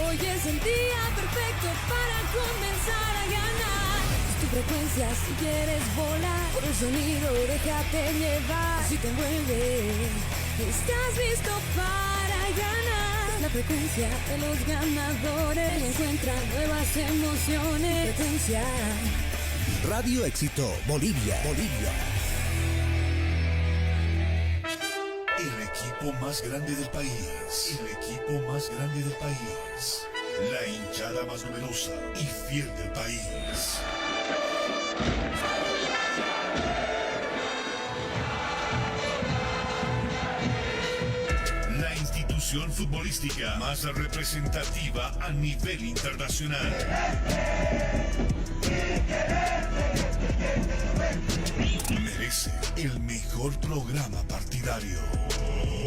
Hoy es el día perfecto para comenzar a ganar. Es tu frecuencia si quieres volar. Por el sonido déjate llevar. Si te envuelve, estás listo para ganar. La frecuencia de los ganadores. Encuentra nuevas emociones. Frecuencia. Radio Éxito Bolivia. El equipo más grande del país. La hinchada más numerosa y fiel del país. La institución futbolística más representativa a nivel internacional. Merece el mejor programa partidario.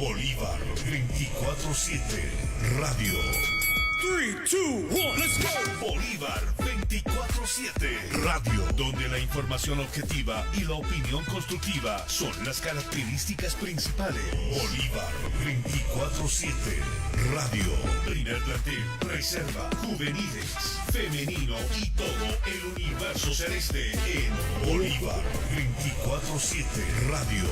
Bolívar 24/7 Radio. 3, 2, 1, let's go. Bolívar 24/7 Radio, donde la información objetiva y la opinión constructiva son las características principales. Bolívar 24/7 Radio. Primer plantel, reserva, juveniles, femenino y todo el universo celeste en Bolívar 24/7 Radio.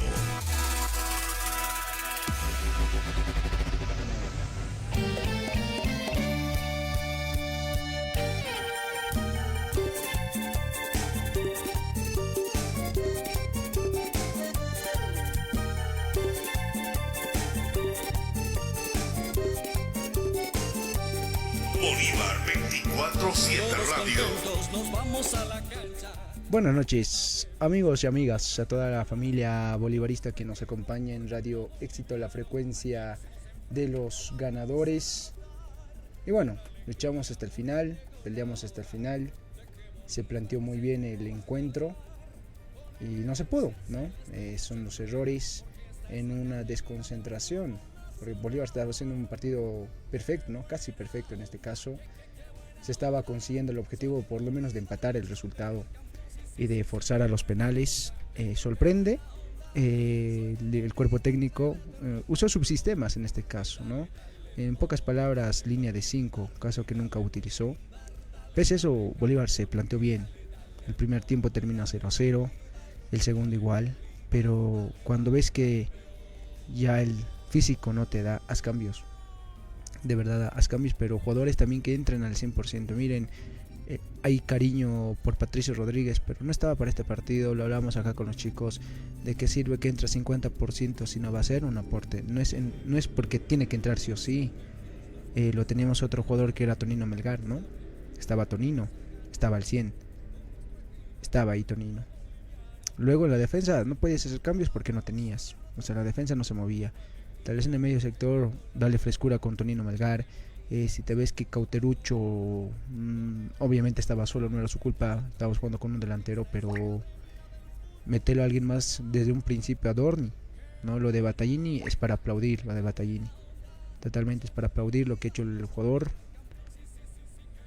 Bolívar 24/7 Radio. Buenas noches, amigos y amigas, a toda la familia bolivarista que nos acompaña en Radio Éxito, la frecuencia de los ganadores. Y bueno, luchamos hasta el final, peleamos hasta el final. Se planteó muy bien el encuentro y no se pudo, ¿no? Son los errores en una desconcentración. Porque Bolívar estaba haciendo un partido perfecto, ¿no? Casi perfecto en este caso. Se estaba consiguiendo el objetivo por lo menos de empatar el resultado y de forzar a los penales. Sorprende, el cuerpo técnico usó subsistemas en este caso, ¿no? En pocas palabras, línea de 5, caso que nunca utilizó. Pese a eso, Bolívar se planteó bien. El primer tiempo termina 0-0, el segundo igual, pero cuando ves que ya el físico no te da, haz cambios. De verdad, haz cambios, pero jugadores también que entren al 100%. Miren, hay cariño por Patricio Rodríguez, pero no estaba para este partido. Lo hablamos acá con los chicos. ¿De qué sirve que entre 50% si no va a ser un aporte? No es porque tiene que entrar sí o sí. Lo teníamos otro jugador que era Tonino Melgar, ¿no? Estaba Tonino, estaba al 100. Estaba ahí Tonino. Luego en la defensa no podías hacer cambios porque no tenías. O sea, la defensa no se movía. Tal vez en el medio sector darle frescura con Tonino Melgar. Si te ves que Cauterucho obviamente estaba solo, no era su culpa, estábamos jugando con un delantero, pero meterlo a alguien más desde un principio a Dorni, ¿no? Lo de Battaglini es para aplaudir, lo de Battaglini totalmente es para aplaudir lo que ha hecho el jugador.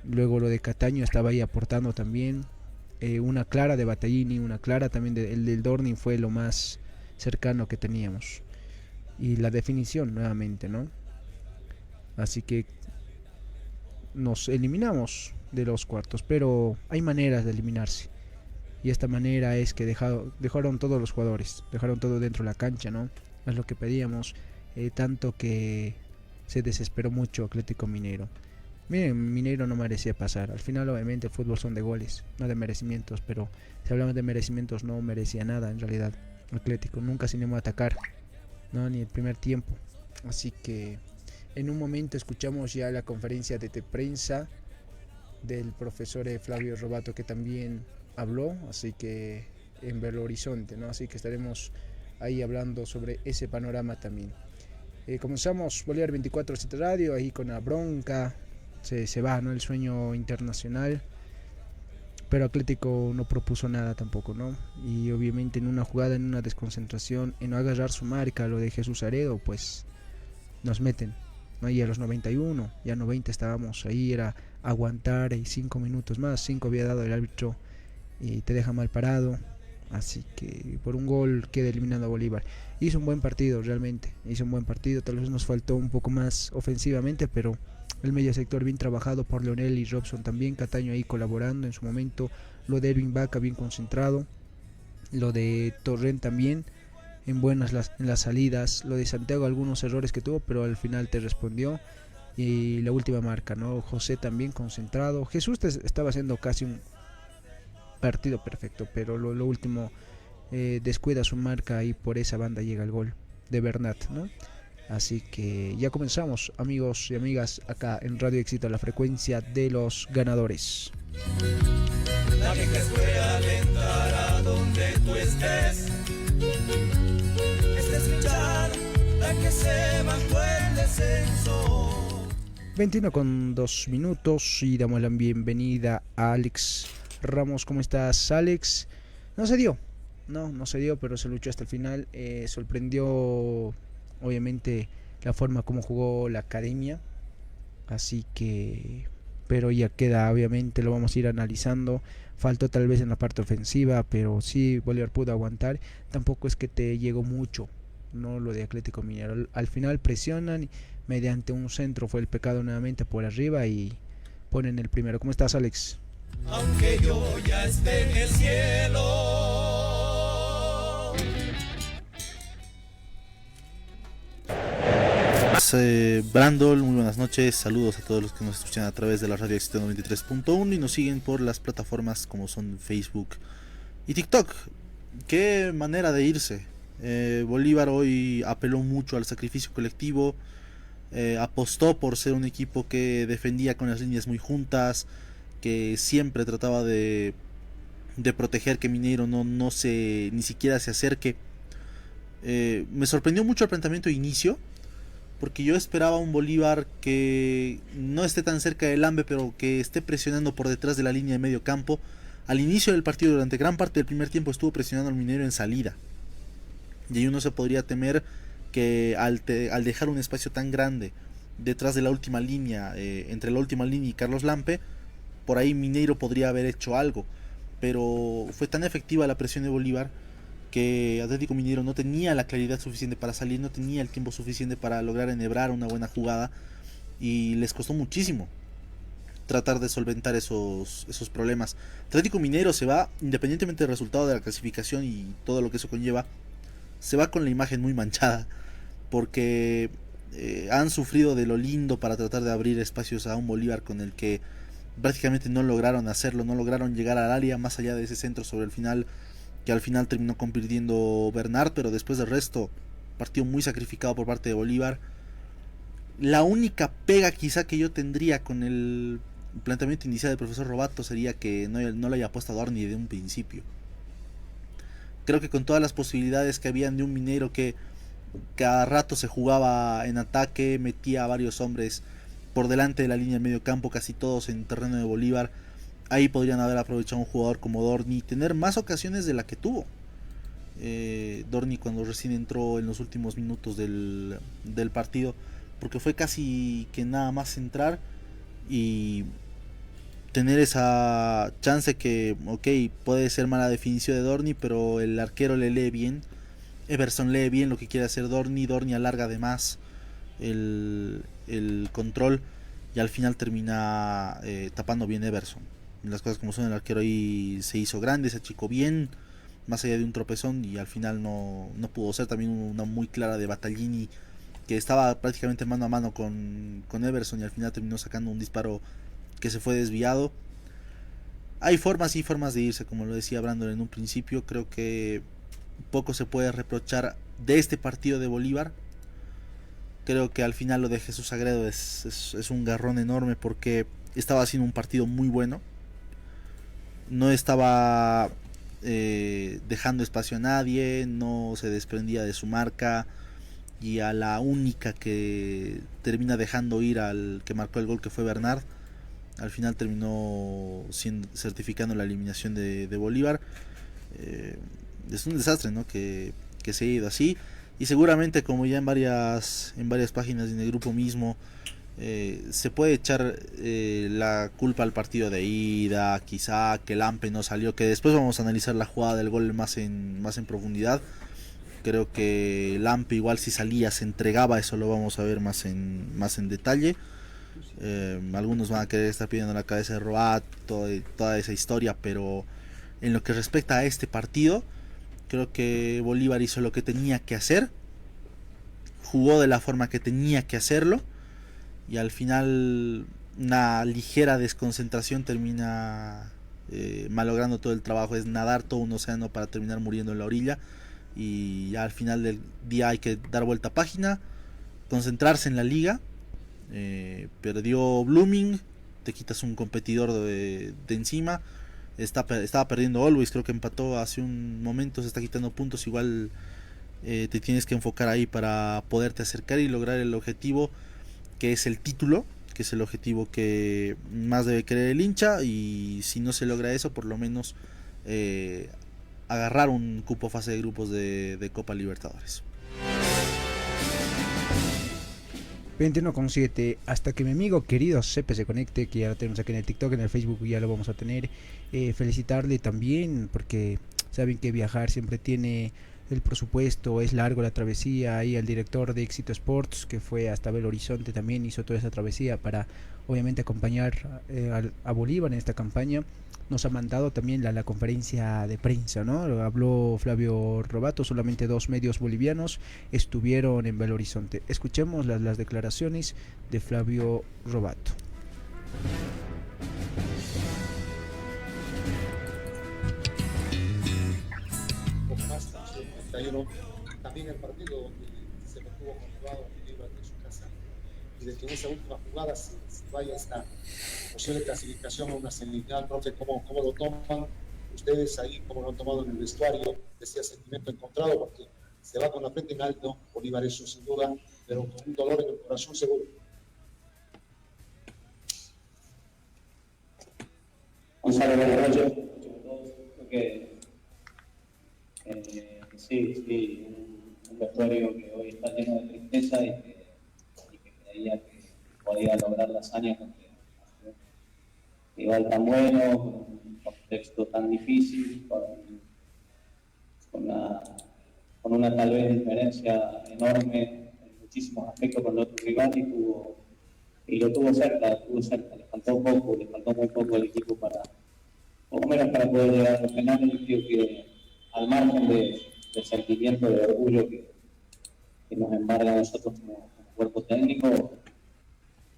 Luego lo de Cataño estaba ahí aportando también, una clara de Battaglini, una clara también el del Dorni fue lo más cercano que teníamos. Y la definición nuevamente, ¿no? Así que nos eliminamos de los cuartos, pero hay maneras de eliminarse. Y esta manera es que dejaron todos los jugadores, dejaron todo dentro de la cancha, ¿no? Es lo que pedíamos, tanto que se desesperó mucho Atlético Mineiro. Miren, Mineiro no merecía pasar. Al final obviamente el fútbol son de goles, no de merecimientos, pero si hablamos de merecimientos no merecía nada en realidad. Atlético nunca se animó a atacar, no, ni el primer tiempo. Así que en un momento escuchamos ya la conferencia de prensa del profesor Flavio Robato, que también habló, así que en Belo Horizonte, ¿no? Así que estaremos ahí hablando sobre ese panorama también. Comenzamos Bolívar 24/7 Radio, ahí con la bronca, se va, ¿no? El sueño internacional, pero Atlético no propuso nada tampoco, ¿no? Y obviamente en una jugada, en una desconcentración, en no agarrar su marca, lo de Jesús Aredo, pues nos meten, ¿no? Y a los 91, ya 90 estábamos ahí, era aguantar y 5 minutos más, 5 había dado el árbitro y te deja mal parado. Así que por un gol queda eliminado a Bolívar. Hizo un buen partido realmente, hizo un buen partido, tal vez nos faltó un poco más ofensivamente, pero El media sector bien trabajado por Leonel y Robson también. Cataño ahí colaborando en su momento. Lo de Erwin Vaca bien concentrado. Lo de Torrent también en buenas en las salidas. Lo de Santiago, algunos errores que tuvo, pero al final te respondió. Y la última marca, ¿no? José también concentrado. Jesús estaba haciendo casi un partido perfecto, pero lo último descuida su marca y por esa banda llega el gol de Bernat, ¿no? Así que ya comenzamos, amigos y amigas, acá en Radio Éxito, la frecuencia de los ganadores. La vieja escuela alentará donde tú estés. Escuchar la que se bajó el descenso. 21:02 y damos la bienvenida a Alex Ramos. ¿Cómo estás, Alex? No se dio, pero se luchó hasta el final. Sorprendió obviamente la forma como jugó la academia, así que, pero ya queda, obviamente lo vamos a ir analizando. Faltó tal vez en la parte ofensiva, pero sí Bolívar pudo aguantar. Tampoco es que te llegó mucho, no lo de Atlético Minero. Al final presionan, mediante un centro fue el pecado nuevamente por arriba y ponen el primero. ¿Cómo estás, Alex? Aunque yo ya esté en el cielo. Brandol, muy buenas noches, saludos a todos los que nos escuchan a través de la radio Éxito 93.1 y nos siguen por las plataformas como son Facebook y TikTok. Qué manera de irse. Bolívar hoy apeló mucho al sacrificio colectivo, apostó por ser un equipo que defendía con las líneas muy juntas, que siempre trataba de proteger que Mineiro ni siquiera se acerque. Me sorprendió mucho el planteamiento de inicio, porque yo esperaba un Bolívar que no esté tan cerca del AMBE, pero que esté presionando por detrás de la línea de medio campo. Al inicio del partido, durante gran parte del primer tiempo, estuvo presionando al Mineiro en salida. Y ahí uno se podría temer que al dejar un espacio tan grande detrás de la última línea, entre la última línea y Carlos Lampe, por ahí Mineiro podría haber hecho algo. Pero fue tan efectiva la presión de Bolívar que Atlético Mineiro no tenía la claridad suficiente para salir, no tenía el tiempo suficiente para lograr enhebrar una buena jugada y les costó muchísimo tratar de solventar esos problemas. Atlético Mineiro se va, independientemente del resultado de la clasificación y todo lo que eso conlleva, se va con la imagen muy manchada, porque han sufrido de lo lindo para tratar de abrir espacios a un Bolívar con el que prácticamente no lograron hacerlo, no lograron llegar al área más allá de ese centro sobre el final, que al final terminó convirtiendo Bernard, pero después del resto, partido muy sacrificado por parte de Bolívar. La única pega quizá que yo tendría con el planteamiento inicial del profesor Robato sería que no le haya puesto a Dorni de un principio. Creo que con todas las posibilidades que habían de un Mineiro que cada rato se jugaba en ataque, metía a varios hombres por delante de la línea de medio campo, casi todos en terreno de Bolívar, ahí podrían haber aprovechado un jugador como Dorni y tener más ocasiones de la que tuvo. Dorni cuando recién entró en los últimos minutos del partido, porque fue casi que nada más entrar y tener esa chance que, ok, puede ser mala definición de Dorni, pero el arquero le lee bien, Everson lee bien lo que quiere hacer Dorni alarga de más el control y al final termina tapando bien Everson. Las cosas como son, el arquero ahí se hizo grande, se achicó bien, más allá de un tropezón, y al final no pudo ser. También una muy clara de Battaglini, que estaba prácticamente mano a mano con Everson, y al final terminó sacando un disparo que se fue desviado. Hay formas y formas de irse, como lo decía Brandon en un principio. Creo que poco se puede reprochar de este partido de Bolívar. Creo que al final lo de Jesús Sagredo es un garrón enorme, porque estaba haciendo un partido muy bueno. No estaba dejando espacio a nadie, no se desprendía de su marca, y a la única que termina dejando ir al que marcó el gol, que fue Bernard, al final terminó certificando la eliminación de Bolívar. Es un desastre, ¿no? que se ha ido así, y seguramente, como ya en varias páginas en el grupo mismo, se puede echar la culpa al partido de ida, quizá que Lampe no salió, que después vamos a analizar la jugada del gol más en profundidad. Creo que Lampe igual si salía se entregaba, eso lo vamos a ver más en detalle. Algunos van a querer estar pidiendo la cabeza de Robato y toda esa historia, pero en lo que respecta a este partido, creo que Bolívar hizo lo que tenía que hacer, jugó de la forma que tenía que hacerlo, y al final una ligera desconcentración termina malogrando todo el trabajo. Es nadar todo un océano para terminar muriendo en la orilla, y ya al final del día hay que dar vuelta a página, concentrarse en la liga. Perdió Blooming, te quitas un competidor de encima. Estaba perdiendo Always, creo que empató hace un momento, se está quitando puntos. Igual te tienes que enfocar ahí para poderte acercar y lograr el objetivo, que es el título, que es el objetivo que más debe querer el hincha. Y si no se logra eso, por lo menos agarrar un cupo fase de grupos de Copa Libertadores. 21,7. Hasta que mi amigo querido Sepe se conecte, que ya lo tenemos aquí en el TikTok, en el Facebook ya lo vamos a tener. Felicitarle también, porque saben que viajar siempre tiene el presupuesto, es largo la travesía. Ahí el director de Éxito Sports, que fue hasta Belo Horizonte, también hizo toda esa travesía para obviamente acompañar a Bolívar en esta campaña. Nos ha mandado también la conferencia de prensa, ¿no? Habló Flavio Robato, solamente 2 medios bolivianos estuvieron en Belo Horizonte. Escuchemos las declaraciones de Flavio Robato. También el partido donde se mantuvo controlado Bolívar en su casa, y de que en esa última jugada se vaya esta posible clasificación a una semifinal. Profe, ¿cómo lo toman ustedes ahí? ¿Cómo lo han tomado en el vestuario? Decía sentimiento encontrado, porque se va con la frente en alto Bolívar, eso sin duda, pero con un dolor en el corazón seguro. Gonzalo, buenas noches. Creo que sí, un vestuario que hoy está lleno de tristeza y que creía que podía lograr la hazaña contra un rival tan bueno, con un contexto tan difícil, con una tal vez diferencia enorme en muchísimos aspectos con el otro rival, y lo tuvo cerca, le faltó muy poco al equipo para, por lo menos para poder llegar a los penales. Yo creo que al margen del sentimiento de orgullo que nos embarga a nosotros como cuerpo técnico,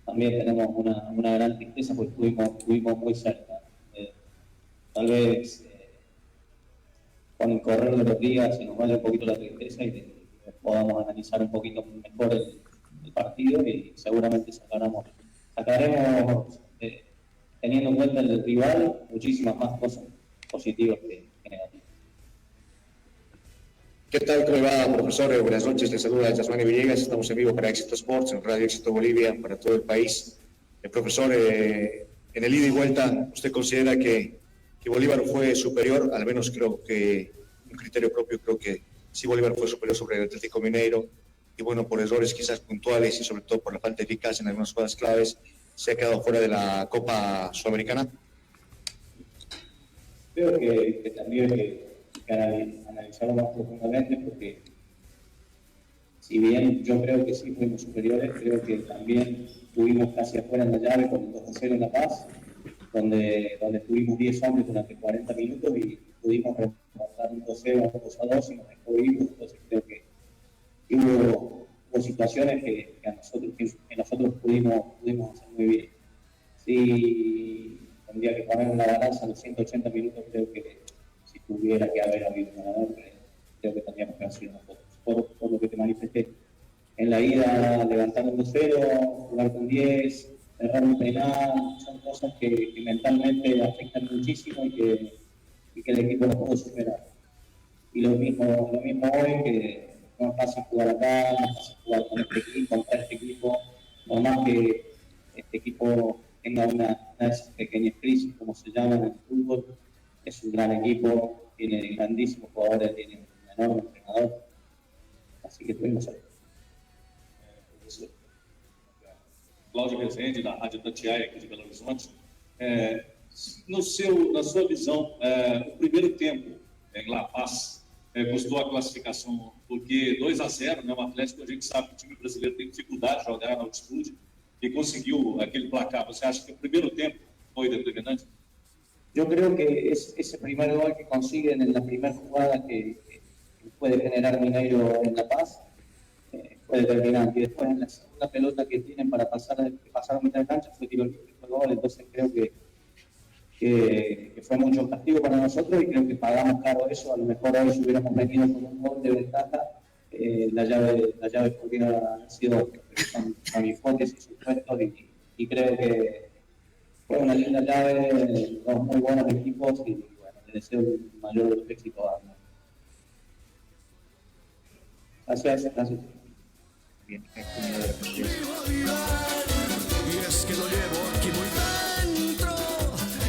también tenemos una gran tristeza, porque estuvimos muy cerca. Tal vez con el correr de los días se nos vaya un poquito la tristeza y podamos analizar un poquito mejor el partido, y seguramente sacaremos teniendo en cuenta el rival, muchísimas más cosas positivas que negativas. ¿Qué tal? ¿Cómo va, profesor? Buenas noches, les saluda Yasmani Villegas. Estamos en vivo para Éxito Sports, en Radio Éxito Bolivia, para todo el país. Profesor, en el ida y vuelta, ¿usted considera que Bolívar fue superior? Al menos creo que, un criterio propio, creo que sí Bolívar fue superior sobre el Atlético Mineiro, y bueno, por errores quizás puntuales y sobre todo por la falta de eficacia en algunas jugadas claves, se ha quedado fuera de la Copa Sudamericana. Creo que también que analizarlo más profundamente, porque si bien yo creo que sí fuimos superiores, creo que también estuvimos casi afuera en la llave con el 2-0 en La Paz, donde tuvimos 10 hombres durante 40 minutos y pudimos remontar un 2-0, un 2-2 y nos dejó vivos. Entonces creo que hubo situaciones que nosotros pudimos hacer muy bien. Sí, tendría que poner en la balanza los 180 minutos. Creo que si tuviera que haber habido un ganador, creo que tendríamos que haber sido nosotros. Por lo que te manifesté. En la ida, levantar un 2-0, jugar con 10, errar un penal, son cosas que mentalmente afectan muchísimo y que el equipo no pudo superar. Y lo mismo hoy, que no es fácil jugar acá, no es fácil jugar con este equipo, contra este equipo, no más que este equipo tenga una de esas pequeñas crisis, como se llama en el fútbol. Es un gran equipo, tiene grandísimos jugadores, tiene un enorme entrenador, así que estuvimos ahí. Cláudio Rezende, da Rádio Tatiaia, aqui de Belo Horizonte. Na sua visão, o primeiro tempo em La Paz custou a classificação, porque 2-0, né, o Atlético, a gente sabe que o time brasileiro tem dificuldade de jogar na altitude, e conseguiu aquele placar. Você acha que o primeiro tempo foi determinante? Yo creo que es ese primer gol que consiguen en la primera jugada que puede generar Mineiro en La Paz, fue determinante. Y después en la segunda pelota que tienen para pasar a mitad de cancha fue tiro libre, fue gol. Entonces creo que fue mucho castigo para nosotros y creo que pagamos caro eso. A lo mejor hoy si hubiéramos venido con un gol de ventaja, la llave podría haber sido otra. Pero son mis fuentes y supuestos y creo que fue una linda llave, dos muy buenos equipos y bueno, le deseo el mayor de los éxitos a ambos. Gracias. Bien, Y es que lo llevo aquí muy dentro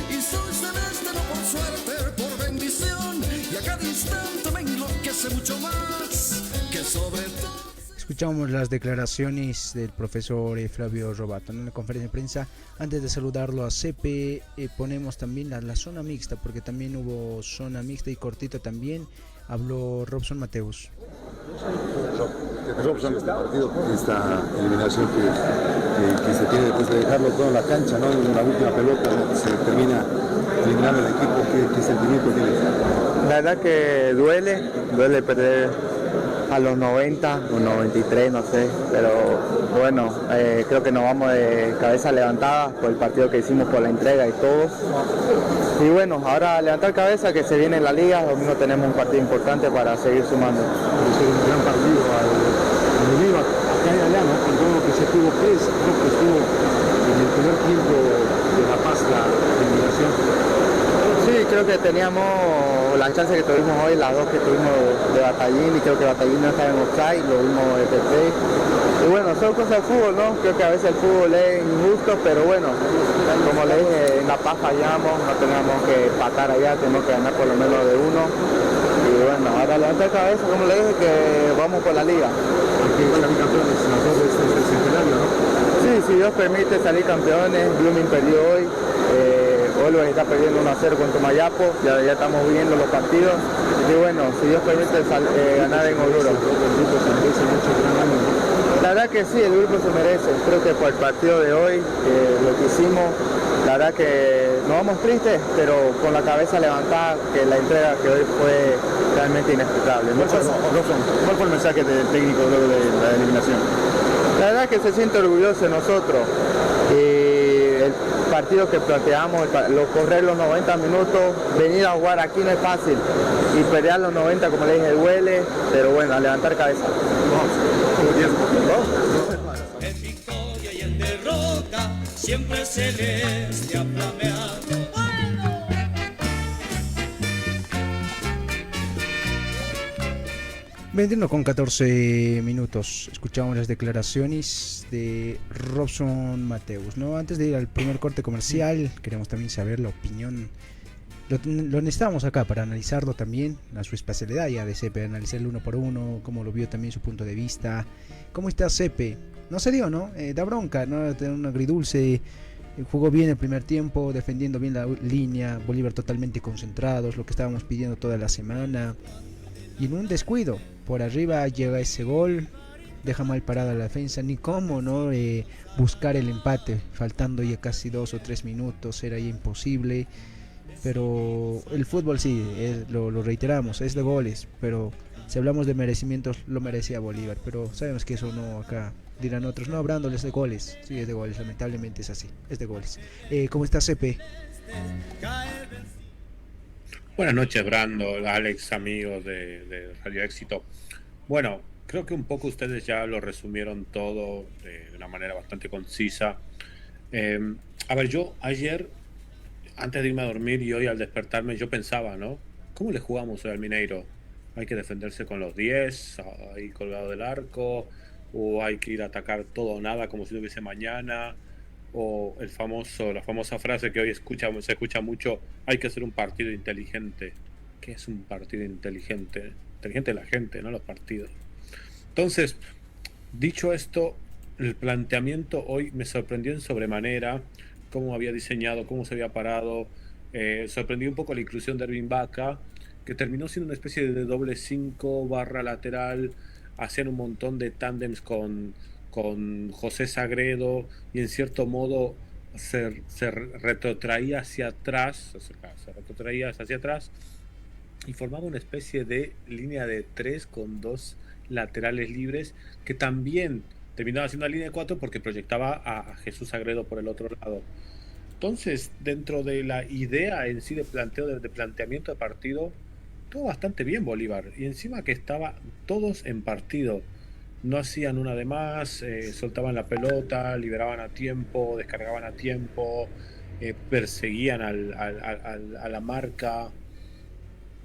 y soy celeste no por suerte, por bendición y a cada instante me enloquece mucho más que sobre todo. Escuchamos las declaraciones del profesor Flavio Robato en la conferencia de prensa. Antes de saludarlo a Cepe, ponemos también la zona mixta, porque también hubo zona mixta y cortito también. Habló Robson Mateus. Robson, este partido, esta eliminación que se tiene después de dejarlo todo en la cancha, ¿no? En la última pelota se termina eliminando el equipo. ¿Qué sentimiento tiene? La verdad que duele perder a los 90 o 93, no sé, pero bueno, creo que nos vamos de cabeza levantada por el partido que hicimos, por la entrega y todo. Y bueno, ahora levantar cabeza, que se viene la liga. Domingo tenemos un partido importante para seguir sumando. Es un gran partido al Bolívar, acá y allá, ¿no? Con todo lo que se tuvo, creo que estuvo en el primer tiempo de La Paz la eliminación. Sí, creo que teníamos las chances que tuvimos hoy, las dos que tuvimos de Batallín, y creo que Batallín no estaba en offside, lo vimos de PP. Y bueno, son cosas del fútbol, ¿no? Creo que a veces el fútbol es injusto, pero bueno, como le dije, en La Paz fallamos, no teníamos que empatar allá, tenemos que ganar por lo menos de uno. Y bueno, ahora levantar cabeza, como le dije, que vamos por la liga. Hay que salir campeones, las dos de este centenario, ¿no? Sí, si Dios permite salir campeones. Blooming perdió hoy. Always está perdiendo 1-0 contra Mayapo, ya estamos viendo los partidos y bueno, si Dios permite ganar en Oruro. La verdad que sí, el grupo se merece, creo que por el partido de hoy, lo que hicimos, la verdad que nos vamos tristes, pero con la cabeza levantada, que la entrega que hoy fue realmente inexplicable. ¿Cuál fue el mensaje del técnico luego de la eliminación? La verdad que se siente orgulloso de nosotros. El partido que planteamos, correr los 90 minutos, venir a jugar aquí no es fácil y pelear los 90, como le dije, duele, pero bueno, a levantar cabeza. En victoria y en derrota siempre celeste ha flameado. 21 con 14 minutos. Escuchamos las declaraciones de Robson Mateus, ¿no? Antes de ir al primer corte comercial, queremos también saber la opinión. Lo necesitamos acá para analizarlo también, a su especialidad ya de Cepe, analizarlo uno por uno, cómo lo vio también su punto de vista. ¿Cómo está Cepe? No se dio, ¿no? Da bronca, ¿no? Tener un agridulce. Jugó bien el primer tiempo, defendiendo bien la línea. Bolívar totalmente concentrados, lo que estábamos pidiendo toda la semana. Y en un descuido, por arriba llega ese gol, deja mal parada la defensa, ni cómo no buscar el empate, faltando ya casi 2 o 3 minutos, era ya imposible. Pero el fútbol sí, lo reiteramos, es de goles, pero si hablamos de merecimientos, lo merecía Bolívar, pero sabemos que eso no, acá dirán otros, no, hablándoles de goles, sí es de goles, lamentablemente es así, es de goles. ¿Cómo está Cepe? Buenas noches, Brando, Alex, amigos de Radio Éxito. Bueno, creo que un poco ustedes ya lo resumieron todo de una manera bastante concisa. A ver, yo ayer, antes de irme a dormir y hoy al despertarme, yo pensaba, ¿no? ¿Cómo le jugamos hoy al Mineiro? ¿Hay que defenderse con los 10, ahí colgado del arco? ¿O hay que ir a atacar todo o nada como si no hubiese mañana? O la famosa frase que hoy se escucha mucho, hay que hacer un partido inteligente. ¿Qué es un partido inteligente? Inteligente la gente, no los partidos. Entonces, dicho esto, el planteamiento hoy me sorprendió en sobremanera, cómo había diseñado, cómo se había parado. Sorprendió un poco la inclusión de Ervin Vaca, que terminó siendo una especie de doble 5 barra lateral. Hacían un montón de tándems con con José Sagredo, y en cierto modo se retrotraía hacia atrás, y formaba una especie de línea de 3 con 2 laterales libres, que también terminaba siendo una línea de 4 porque proyectaba a Jesús Sagredo por el otro lado. Entonces, dentro de la idea en sí de planteamiento de partido, todo bastante bien Bolívar, y encima que estaba todos en partido, no hacían una de más, soltaban la pelota, liberaban a tiempo, descargaban a tiempo, perseguían a la marca.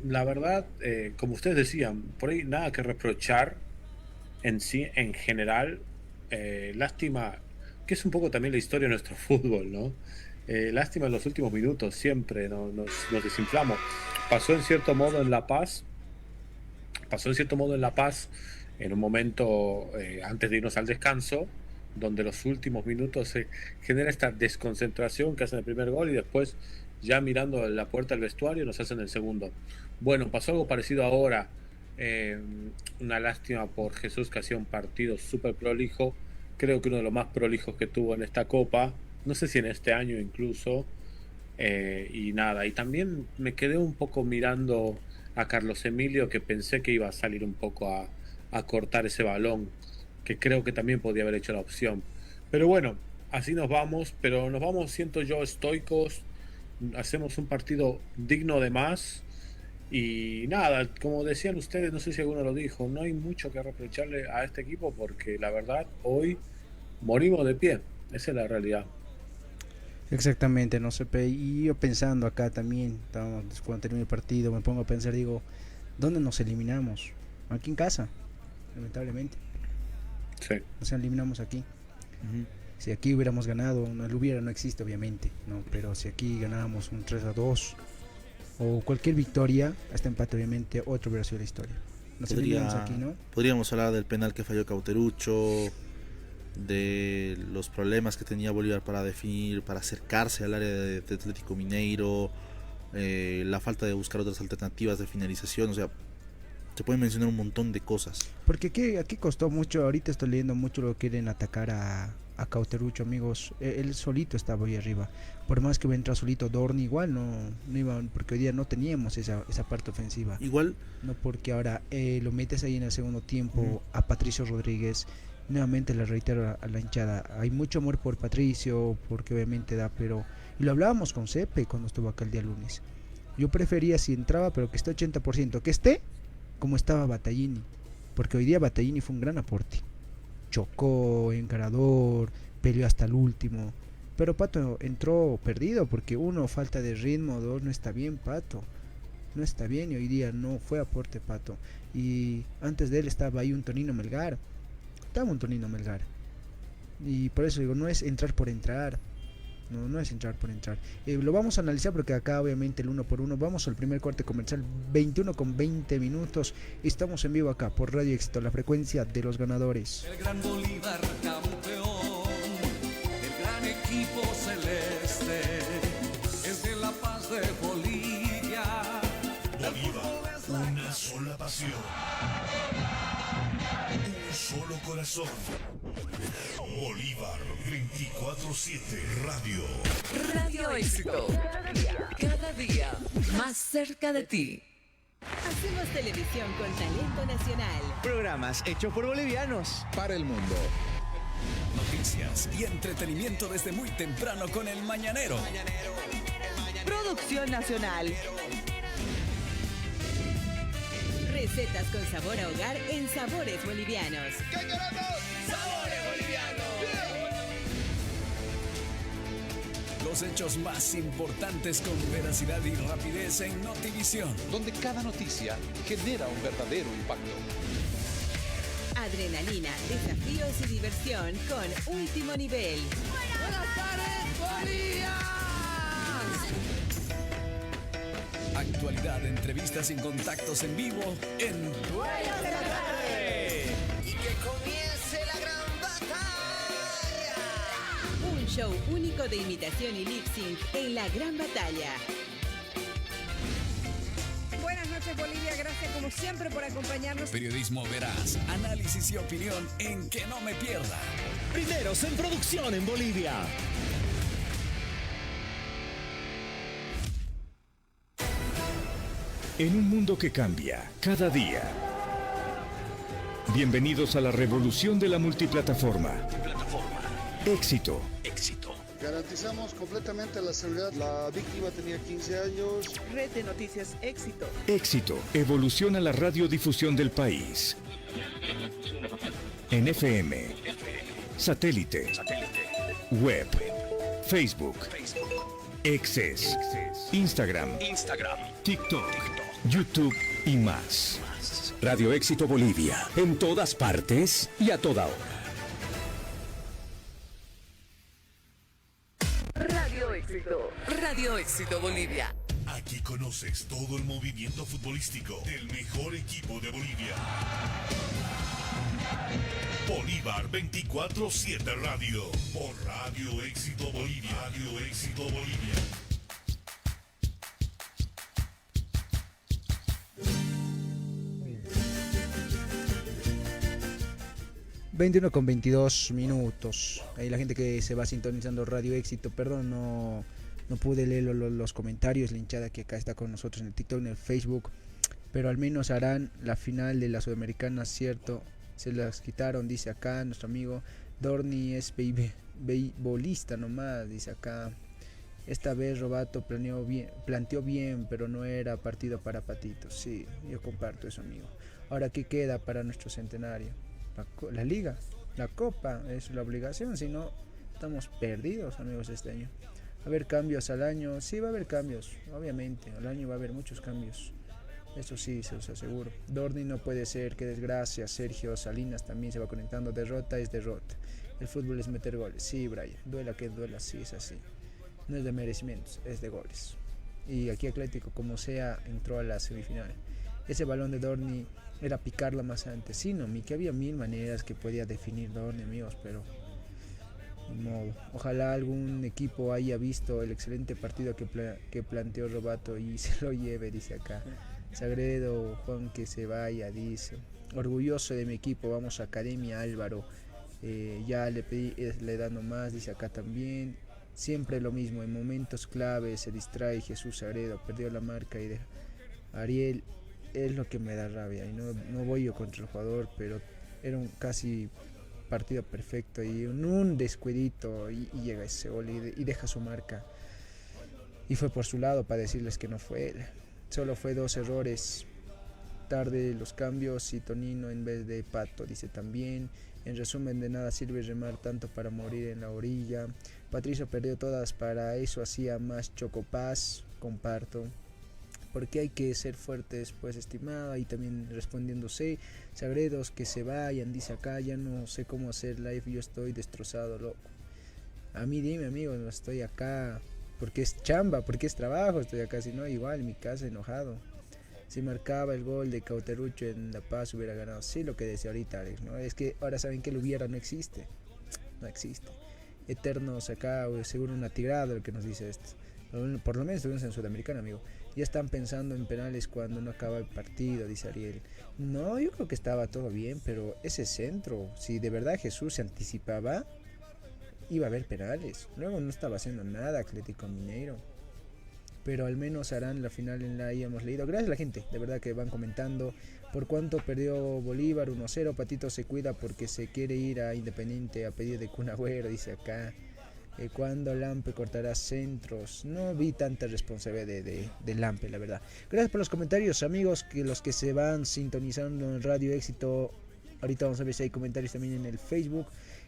La verdad, como ustedes decían, por ahí nada que reprochar en sí, en general. Lástima, que es un poco también la historia de nuestro fútbol, ¿no? Lástima en los últimos minutos, siempre nos desinflamos. Pasó en cierto modo en La Paz, en un momento antes de irnos al descanso, donde los últimos minutos se genera esta desconcentración que hacen el primer gol y después, ya mirando la puerta del vestuario, nos hacen el segundo. Bueno, pasó algo parecido ahora. Una lástima por Jesús, que hacía un partido súper prolijo, creo que uno de los más prolijos que tuvo en esta Copa, no sé si en este año incluso, y nada, y también me quedé un poco mirando a Carlos Emilio, que pensé que iba a salir un poco a cortar ese balón, que creo que también podía haber hecho la opción, pero bueno, así nos vamos, pero nos vamos, siento yo, estoicos, hacemos un partido digno de más. Y nada, como decían ustedes, no sé si alguno lo dijo, no hay mucho que reprocharle a este equipo, porque la verdad hoy morimos de pie, esa es la realidad. Exactamente, no sé, y yo pensando acá también, cuando termine el partido, me pongo a pensar, digo, ¿dónde nos eliminamos? Aquí en casa, lamentablemente. Sí. Nos eliminamos aquí. Si aquí hubiéramos ganado, no existe obviamente, ¿no? Pero si aquí ganábamos un 3-2 o cualquier victoria, hasta empate obviamente, otro hubiera sido la historia. Nos eliminamos aquí, ¿no? Podríamos hablar del penal que falló Cauterucho, de los problemas que tenía Bolívar para definir, para acercarse al área de Atlético Mineiro, la falta de buscar otras alternativas de finalización, o sea, se pueden mencionar un montón de cosas. Porque aquí costó mucho, ahorita estoy leyendo mucho lo que quieren atacar a Cauterucho, amigos. Él solito estaba ahí arriba, por más que hubiera entrado solito Dorni, igual no iba, porque hoy día no teníamos esa parte ofensiva. Igual no, porque ahora lo metes ahí en el segundo tiempo a Patricio Rodríguez. Nuevamente le reitero a la hinchada, hay mucho amor por Patricio, porque obviamente da, pero, y lo hablábamos con Cepe cuando estuvo acá el día lunes, yo prefería si entraba, pero que esté 80%, que esté como estaba Battaglini, porque hoy día Battaglini fue un gran aporte, chocó, encarador, peleó hasta el último, pero Pato entró perdido, porque uno, falta de ritmo, dos, no está bien Pato, no está bien, y hoy día no fue aporte Pato, y antes de él estaba ahí un Tonino Melgar, y por eso digo, no es entrar por entrar, no es entrar por entrar. Lo vamos a analizar porque acá obviamente el uno por uno. Vamos al primer corte comercial, 21:20. Estamos en vivo acá por Radio Éxito, la frecuencia de los ganadores. El gran Bolívar campeón, el gran equipo celeste, es de La Paz de Bolivia. Bolívar, una sola pasión, un solo corazón. Bolívar 24/7 Radio. Radio Éxito. Cada día más cerca de ti. Hacemos televisión con talento nacional. Programas hechos por bolivianos para el mundo. Noticias y entretenimiento desde muy temprano con El Mañanero. Producción nacional. Recetas con sabor a hogar en Sabores Bolivianos. ¿Qué queremos? ¡Sabores Bolivianos! Los hechos más importantes con veracidad y rapidez en Notivisión, donde cada noticia genera un verdadero impacto. Adrenalina, desafíos y diversión con último nivel. ¡Buenas tardes, Bolivia! Actualidad, entrevistas y contactos en vivo en Dueños de la Tarde. Y que comience la gran batalla. Un show único de imitación y lip sync en la gran batalla. Buenas noches, Bolivia, gracias como siempre por acompañarnos. Periodismo veraz, análisis y opinión en Que No Me Pierda. Primeros en producción en Bolivia. En un mundo que cambia cada día. Bienvenidos a la revolución de la multiplataforma. Éxito. Garantizamos completamente la seguridad. La víctima tenía 15 años. Red de Noticias Éxito. Éxito. Evoluciona la radiodifusión del país. En FM. Satélite. Web. Facebook. Exes. Instagram. TikTok. YouTube y más. Radio Éxito Bolivia. En todas partes y a toda hora. Radio Éxito Bolivia. Aquí conoces todo el movimiento futbolístico del mejor equipo de Bolivia. Bolívar 24/7 Radio. Por Radio Éxito Bolivia. Radio Éxito Bolivia. 21:22. Ahí la gente que se va sintonizando Radio Éxito, perdón, no pude leer los comentarios, la hinchada que acá está con nosotros en el TikTok, en el Facebook, pero al menos harán la final de la Sudamericana, cierto, se las quitaron, dice acá nuestro amigo Dorni, es beisbolista nomás, dice acá. Esta vez Robato planteó bien, pero no era partido para patitos. Sí, yo comparto eso, amigo. Ahora, ¿qué queda para nuestro centenario? La liga, la copa es la obligación, si no estamos perdidos, amigos, este año. ¿Va a haber cambios al año? Sí, va a haber cambios, obviamente, al año va a haber muchos cambios, eso sí, se los aseguro. Dorni no puede ser, qué desgracia. Sergio Salinas también se va conectando. Derrota es derrota, el fútbol es meter goles. Sí, Brian, duela que duela, sí, es así. No es de merecimientos, es de goles. Y aquí Atlético, como sea, entró a la semifinal. Ese balón de Dorni era picarla más antes. Sí, no, que había mil maneras que podía definir Dorni, amigos, pero no. Ojalá algún equipo haya visto el excelente partido que planteó Robato y se lo lleve, dice acá. Sagredo, Juan, que se vaya, dice. Orgulloso de mi equipo, vamos a Academia Álvaro. Ya le pedí, le dando más, dice acá también. Siempre lo mismo, en momentos clave se distrae Jesús Sagredo, perdió la marca y deja. Ariel, es lo que me da rabia, y no voy yo contra el jugador, pero era un casi partido perfecto y un descuidito y llega ese gol y deja su marca. Y fue por su lado para decirles que no fue él. Solo fue 2 errores. Tarde los cambios y Tonino en vez de Pato, dice también. En resumen, de nada sirve remar tanto para morir en la orilla. Patricio perdió todas, para eso hacía más Chocopaz, comparto. Porque hay que ser fuertes, pues, estimado. Y también respondiéndose, Sagredos, que se vayan, dice acá. Ya no sé cómo hacer live, yo estoy destrozado, loco. A mí dime, amigo, no estoy acá porque es chamba, porque es trabajo, estoy acá, si no, igual en mi casa enojado. Si marcaba el gol de Cauterucho en La Paz hubiera ganado. Sí, lo que decía ahorita Alex, ¿no? Es que ahora saben que el hubiera no existe. No existe. Eternos acá, seguro una tigrada lo que nos dice esto. Por lo menos estuvimos en Sudamericana, amigo. Ya están pensando en penales cuando no acaba el partido, dice Ariel. No, yo creo que estaba todo bien, pero ese centro, si de verdad Jesús se anticipaba, iba a haber penales. Luego no estaba haciendo nada Atlético Mineiro. Pero al menos harán la final en la ahí hemos leído. Gracias a la gente, de verdad que van comentando. ¿Por cuánto perdió Bolívar? 1-0. Patito se cuida porque se quiere ir a Independiente a pedir de Kun Agüero, dice acá. Cuando Lampe cortará centros. No vi tanta responsabilidad de Lampe, la verdad. Gracias por los comentarios, amigos, que los que se van sintonizando en Radio Éxito. Ahorita vamos a ver si hay comentarios también en el Facebook.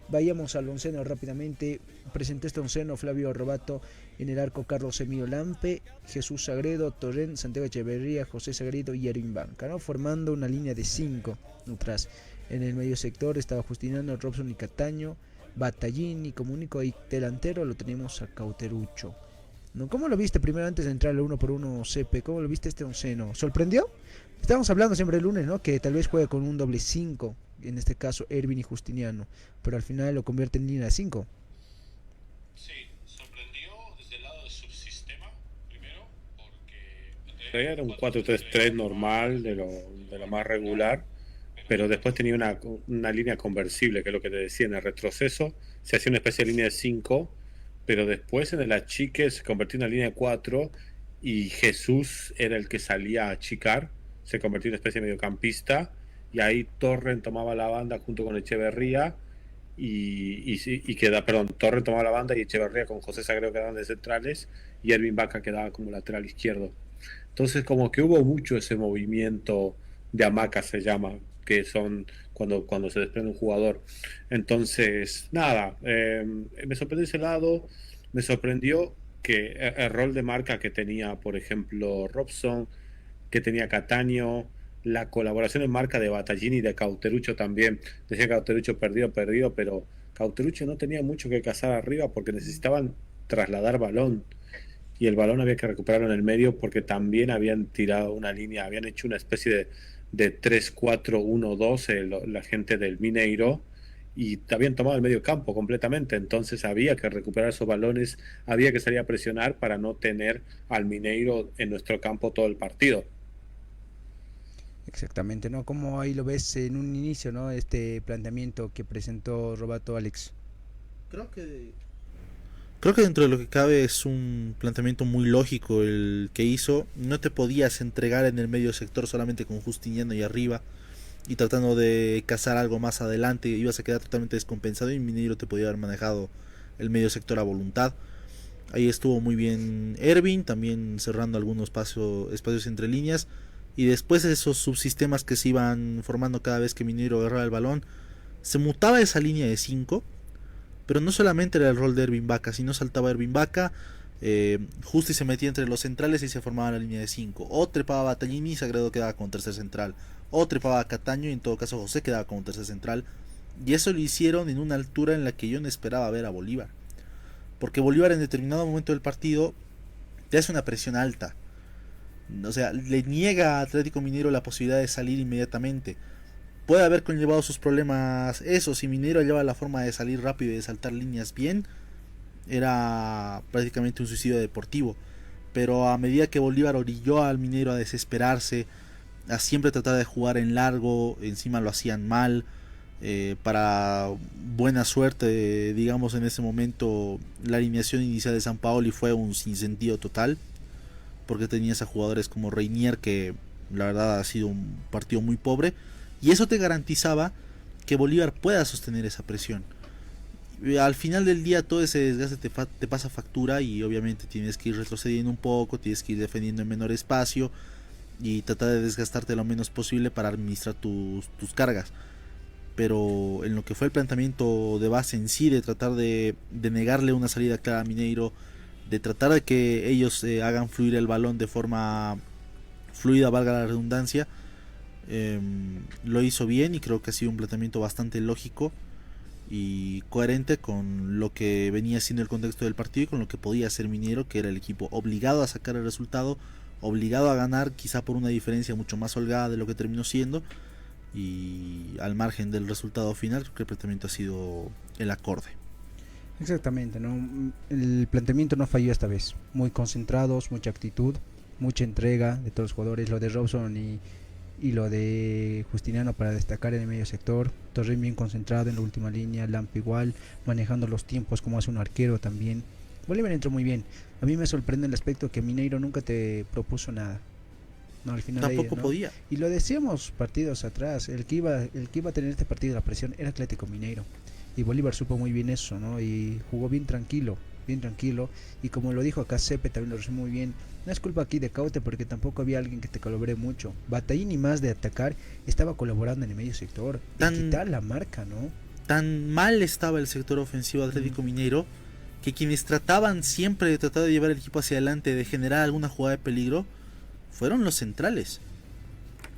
Vayamos al onceno rápidamente. Presenté este onceno: Flavio Robato en el arco, Carlos Emilio Lampe, Jesús Sagredo, Torrent, Santiago Echeverría, José Sagredo y Erwin Banca, ¿no? Formando una línea de 5 atrás. En el medio sector estaba Justiniano, Robson y Cataño, Batallín, y como único delantero lo tenemos a Cauterucho, ¿no? ¿Cómo lo viste primero antes de entrar al 1 por 1, Cepe? ¿Cómo lo viste este onceno? ¿Sorprendió? Estábamos hablando siempre el lunes, ¿no? Que tal vez juegue con un doble 5, en este caso Erwin y Justiniano, pero al final lo convierte en línea de 5. Sí, sorprendió desde el lado del subsistema, primero, porque de era un 4-3-3 normal, de lo más regular, pero después tenía una línea conversible, que es lo que te decía, en el retroceso se hacía una especie de línea de 5, pero después en el achique se convirtió en una línea de 4 y Jesús era el que salía a achicar, se convirtió en una especie de mediocampista y ahí Torren tomaba la banda junto con Echeverría Torren tomaba la banda y Echeverría con José Sagredo quedaban de centrales y Ervin Vaca quedaba como lateral izquierdo. Entonces como que hubo mucho ese movimiento de hamaca, se llama, que son cuando se desprende un jugador. Entonces nada, me sorprendió ese lado, me sorprendió que el rol de marca que tenía, por ejemplo, Robson, que tenía Cataño, la colaboración en marca de Battaglini y de Cauteruccio también. Decía Cauteruccio perdido, pero Cauteruccio no tenía mucho que cazar arriba porque necesitaban trasladar balón y el balón había que recuperarlo en el medio porque también habían tirado una línea, habían hecho una especie de 3-4-1-2 la gente del Mineiro y habían tomado el medio campo completamente, entonces había que recuperar esos balones, había que salir a presionar para no tener al Mineiro en nuestro campo todo el partido. Exactamente, ¿no? ¿Cómo ahí lo ves en un inicio, ¿no? Este planteamiento que presentó Roberto, Alex. Creo que dentro de lo que cabe es un planteamiento muy lógico el que hizo. No te podías entregar en el medio sector solamente con Justiniano y arriba y tratando de cazar algo más adelante, ibas a quedar totalmente descompensado y Mineiro te podía haber manejado el medio sector a voluntad. Ahí estuvo muy bien Ervin, también cerrando algunos espacios entre líneas. Y después de esos subsistemas que se iban formando cada vez que Mineiro agarraba el balón, se mutaba esa línea de 5, pero no solamente era el rol de Ervin Vaca, sino saltaba Ervin Vaca, Justi se metía entre los centrales y se formaba la línea de 5, o trepaba Battaglini y Sagredo quedaba como tercer central, o trepaba Cataño y en todo caso José quedaba como tercer central, y eso lo hicieron en una altura en la que yo no esperaba ver a Bolívar, porque Bolívar en determinado momento del partido te hace una presión alta. O sea, le niega a Atlético Mineiro la posibilidad de salir inmediatamente. Puede haber conllevado sus problemas eso, si Mineiro lleva la forma de salir rápido y de saltar líneas bien, era prácticamente un suicidio deportivo. Pero a medida que Bolívar orilló al Mineiro a desesperarse, a siempre tratar de jugar en largo, encima lo hacían mal, para buena suerte, digamos en ese momento, la alineación inicial de Sampaoli fue un sinsentido total. Porque tenías a jugadores como Reinier, que la verdad ha sido un partido muy pobre, y eso te garantizaba que Bolívar pueda sostener esa presión. Al final del día todo ese desgaste te pasa factura y obviamente tienes que ir retrocediendo un poco, tienes que ir defendiendo en menor espacio y tratar de desgastarte lo menos posible para administrar tus cargas. Pero en lo que fue el planteamiento de base en sí, de tratar de negarle una salida clara a Mineiro, de tratar de que ellos hagan fluir el balón de forma fluida, valga la redundancia, lo hizo bien y creo que ha sido un planteamiento bastante lógico y coherente con lo que venía siendo el contexto del partido y con lo que podía hacer Mineiro, que era el equipo obligado a sacar el resultado, obligado a ganar, quizá por una diferencia mucho más holgada de lo que terminó siendo, y al margen del resultado final creo que el planteamiento ha sido el acorde. Exactamente, ¿no? El planteamiento no falló esta vez. Muy concentrados, mucha actitud, mucha entrega de todos los jugadores. Lo de Robson y lo de Justiniano para destacar en el medio sector. Torren bien concentrado en la última línea. Lamp igual, manejando los tiempos como hace un arquero también. Bolívar entró muy bien. A mí me sorprende el aspecto que Mineiro nunca te propuso nada. No, al final tampoco ¿no? podía. Y lo decíamos partidos atrás. El que iba a tener este partido de la presión era Atlético Mineiro. Y Bolívar supo muy bien eso, ¿no? Y jugó bien tranquilo. Y como lo dijo acá Cepe, también lo resumió muy bien. No es culpa aquí de Caute porque tampoco había alguien que te colaboré mucho. Battaglini, más de atacar, estaba colaborando en el medio sector. Y quitar la marca, ¿no? Tan mal estaba el sector ofensivo de Atlético Mineiro que quienes trataban siempre de tratar de llevar el equipo hacia adelante, de generar alguna jugada de peligro, fueron los centrales.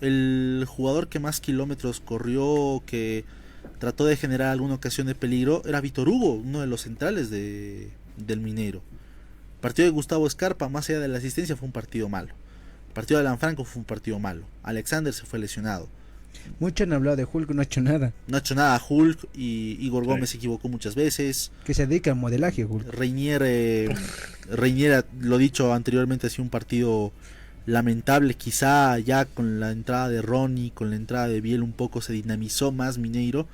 El jugador que más kilómetros corrió, que trató de generar alguna ocasión de peligro, era Vítor Hugo, uno de los centrales del Mineiro. El partido de Gustavo Scarpa, más allá de la asistencia, fue un partido malo. El partido de Alan Franco fue un partido malo. Alexander se fue lesionado. Muchos han hablado de Hulk, no ha hecho nada. No ha hecho nada Hulk, y Igor Gómez se equivocó muchas veces. Que se dedica al modelaje Hulk. Reinier, lo dicho anteriormente, ha sido un partido lamentable. Quizá ya con la entrada de Ronnie, con la entrada de Biel un poco se dinamizó más Mineiro,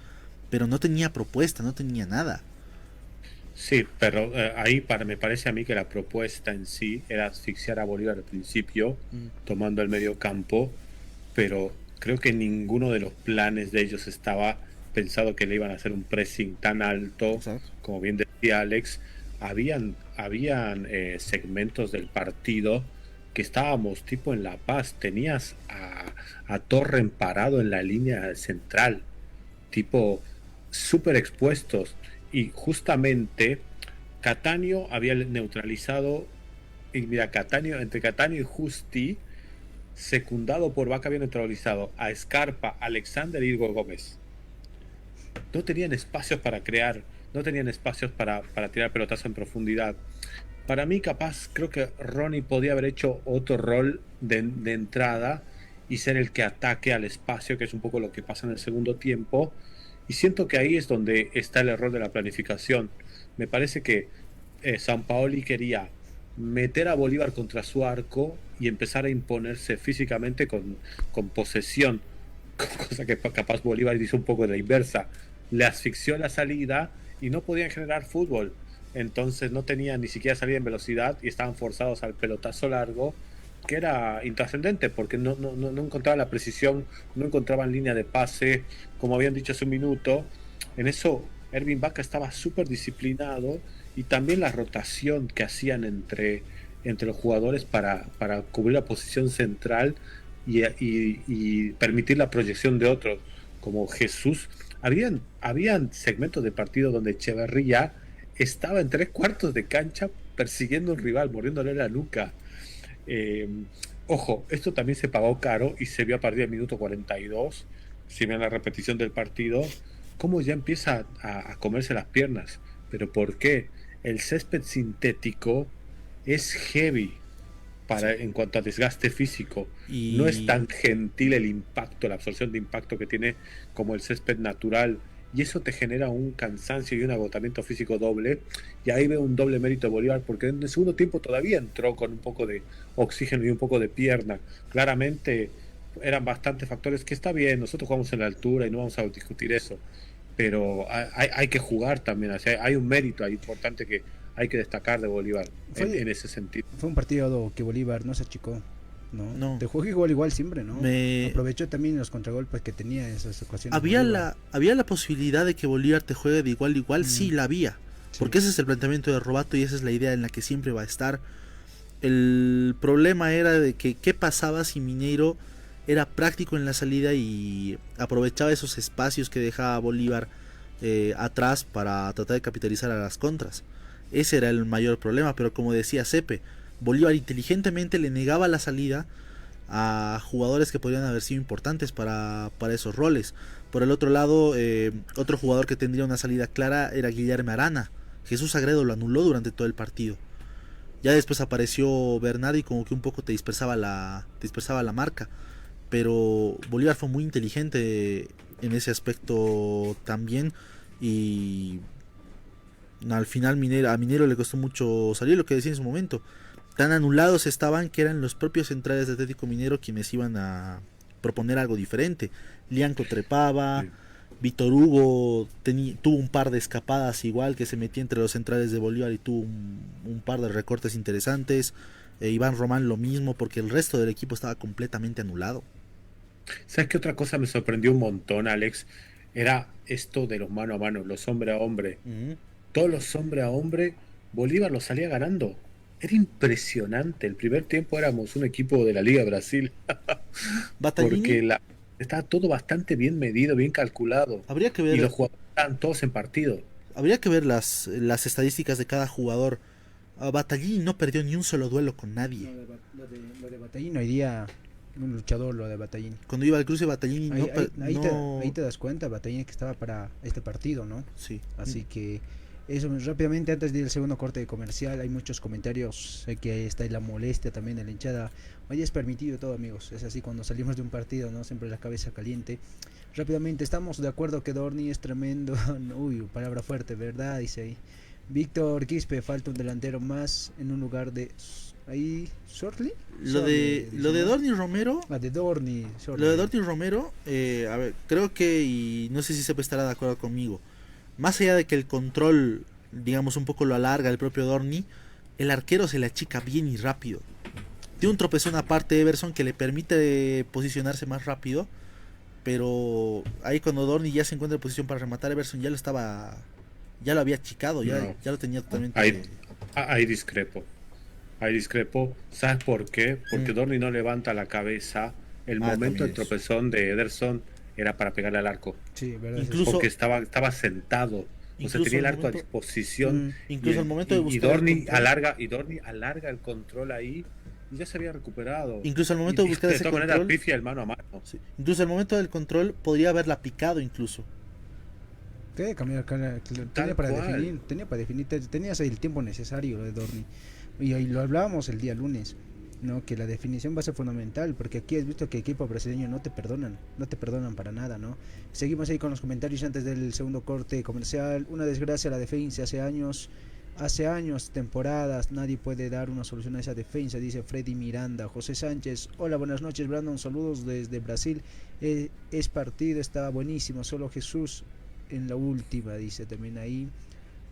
pero no tenía propuesta, no tenía nada. Sí, pero ahí me parece a mí que la propuesta en sí era asfixiar a Bolívar al principio, tomando el medio campo, pero creo que ninguno de los planes de ellos estaba pensado que le iban a hacer un pressing tan alto. Exacto. Como bien decía Alex, habían segmentos del partido que estábamos tipo en La Paz, tenías a Torren parado en la línea central, tipo súper expuestos, y justamente Cattaneo había neutralizado, y mira, entre Cattaneo y Justi, secundado por Vaca, había neutralizado a Scarpa, Alexander y Igor Gómez. No tenían espacios para crear, no tenían espacios para tirar pelotazo en profundidad. Para mí, capaz, creo que Ronnie podía haber hecho otro rol de entrada y ser el que ataque al espacio, que es un poco lo que pasa en el segundo tiempo. Y siento que ahí es donde está el error de la planificación. Me parece que Sampaoli quería meter a Bolívar contra su arco y empezar a imponerse físicamente con posesión, cosa que capaz Bolívar hizo un poco de la inversa. Le asfixió la salida y no podían generar fútbol. Entonces no tenían ni siquiera salida en velocidad y estaban forzados al pelotazo largo, que era intrascendente porque no encontraban la precisión, no encontraban línea de pase, como habían dicho hace un minuto. En eso Ervin Vaca estaba súper disciplinado, y también la rotación que hacían entre los jugadores para cubrir la posición central y permitir la proyección de otros, como Jesús. Habían segmentos de partido donde Echeverría estaba en 3/4 de cancha persiguiendo a un rival, mordiéndole la nuca. Ojo, esto también se pagó caro y se vio a partir del minuto 42, si ven la repetición del partido, cómo ya empieza a comerse las piernas. ¿Pero por qué? El césped sintético es heavy en cuanto a desgaste físico. No es tan gentil el impacto, la absorción de impacto que tiene como el césped natural. Y eso te genera un cansancio y un agotamiento físico doble. Y ahí veo un doble mérito de Bolívar, porque en el segundo tiempo todavía entró con un poco de oxígeno y un poco de pierna. Claramente eran bastantes factores que está bien, nosotros jugamos en la altura y no vamos a discutir eso. Pero hay que jugar también. O sea, hay un mérito ahí importante que hay que destacar de Bolívar en ese sentido. Fue un partido que Bolívar no se achicó. No. Te jugó igual siempre, ¿no? Aprovechó también los contragolpes que tenía en esas ocasiones. Había la posibilidad de que Bolívar te juegue de igual a igual, sí la había. Sí. Porque ese es el planteamiento de Robato y esa es la idea en la que siempre va a estar. El problema era de que qué pasaba si Mineiro era práctico en la salida y aprovechaba esos espacios que dejaba Bolívar atrás para tratar de capitalizar a las contras. Ese era el mayor problema, pero como decía Cepe, Bolívar inteligentemente le negaba la salida a jugadores que podrían haber sido importantes para esos roles. Por el otro lado, otro jugador que tendría una salida clara era Guillermo Arana. Jesús Sagredo lo anuló durante todo el partido. Ya después apareció Bernardo y como que un poco te dispersaba la marca. Pero Bolívar fue muy inteligente en ese aspecto también. Y al final a Minero le costó mucho salir, lo que decía en su momento. Tan anulados estaban que eran los propios centrales de Atlético Minero quienes iban a proponer algo diferente. Lianco trepaba, sí. Víctor Hugo tuvo un par de escapadas igual que se metía entre los centrales de Bolívar y tuvo un par de recortes interesantes. Iván Román lo mismo, porque el resto del equipo estaba completamente anulado. ¿Sabes qué otra cosa me sorprendió un montón, Alex? Era esto de los mano a mano, los hombre a hombre. Todos los hombre a hombre, Bolívar los salía ganando. Era impresionante. El primer tiempo éramos un equipo de la Liga de Brasil. Porque estaba todo bastante bien medido, bien calculado. Habría que ver, y los jugadores estaban todos en partido. Habría que ver las estadísticas de cada jugador. Battaglini no perdió ni un solo duelo con nadie. Lo de Battaglini hoy día, un luchador lo de Battaglini. Cuando iba al cruce Battaglini ahí te das cuenta, Battaglini que estaba para este partido, ¿no? Sí. Así que eso, rápidamente antes de ir al segundo corte comercial, hay muchos comentarios, sé que ahí está la molestia también de la hinchada. Hoy es permitido todo, amigos, es así cuando salimos de un partido, ¿no? Siempre la cabeza caliente. Rápidamente, estamos de acuerdo que Dorni es tremendo. Uy, palabra fuerte, ¿verdad? Dice ahí Víctor Quispe, falta un delantero más en un lugar de ahí Shortly. Lo de Dorni Romero. Lo de Dorni Romero, a ver, creo que, y no sé si se estará de acuerdo conmigo, más allá de que el control, digamos, un poco lo alarga el propio Dorni, el arquero se le achica bien y rápido. Tiene un tropezón aparte de Everson que le permite posicionarse más rápido, pero ahí cuando Dorni ya se encuentra en posición para rematar, Everson ya lo había achicado, ya lo tenía totalmente. Ahí discrepo. ¿Sabes por qué? Porque Dorni no levanta la cabeza. El momento del tropezón de Ederson era para pegarle al arco. Sí, verdad. Incluso porque estaba sentado. O sea, tenía el arco a disposición. Incluso al momento de buscar Dorni alarga el control ahí y ya se había recuperado. Incluso al momento de buscar ese control, la pifia el mano a mano. Sí. Incluso al momento del control podría haberla picado incluso. Tenía para definir, tenías el tiempo necesario lo de Dorni. Y ahí lo hablábamos el día lunes, ¿no? Que la definición va a ser fundamental, porque aquí has visto que equipo brasileño no te perdonan para nada, ¿no? Seguimos ahí con los comentarios antes del segundo corte comercial. Una desgracia la defensa, hace años, temporadas, nadie puede dar una solución a esa defensa, dice Freddy Miranda. José Sánchez, hola, buenas noches Brandon, saludos desde Brasil. Es partido, estaba buenísimo, solo Jesús en la última, dice también ahí.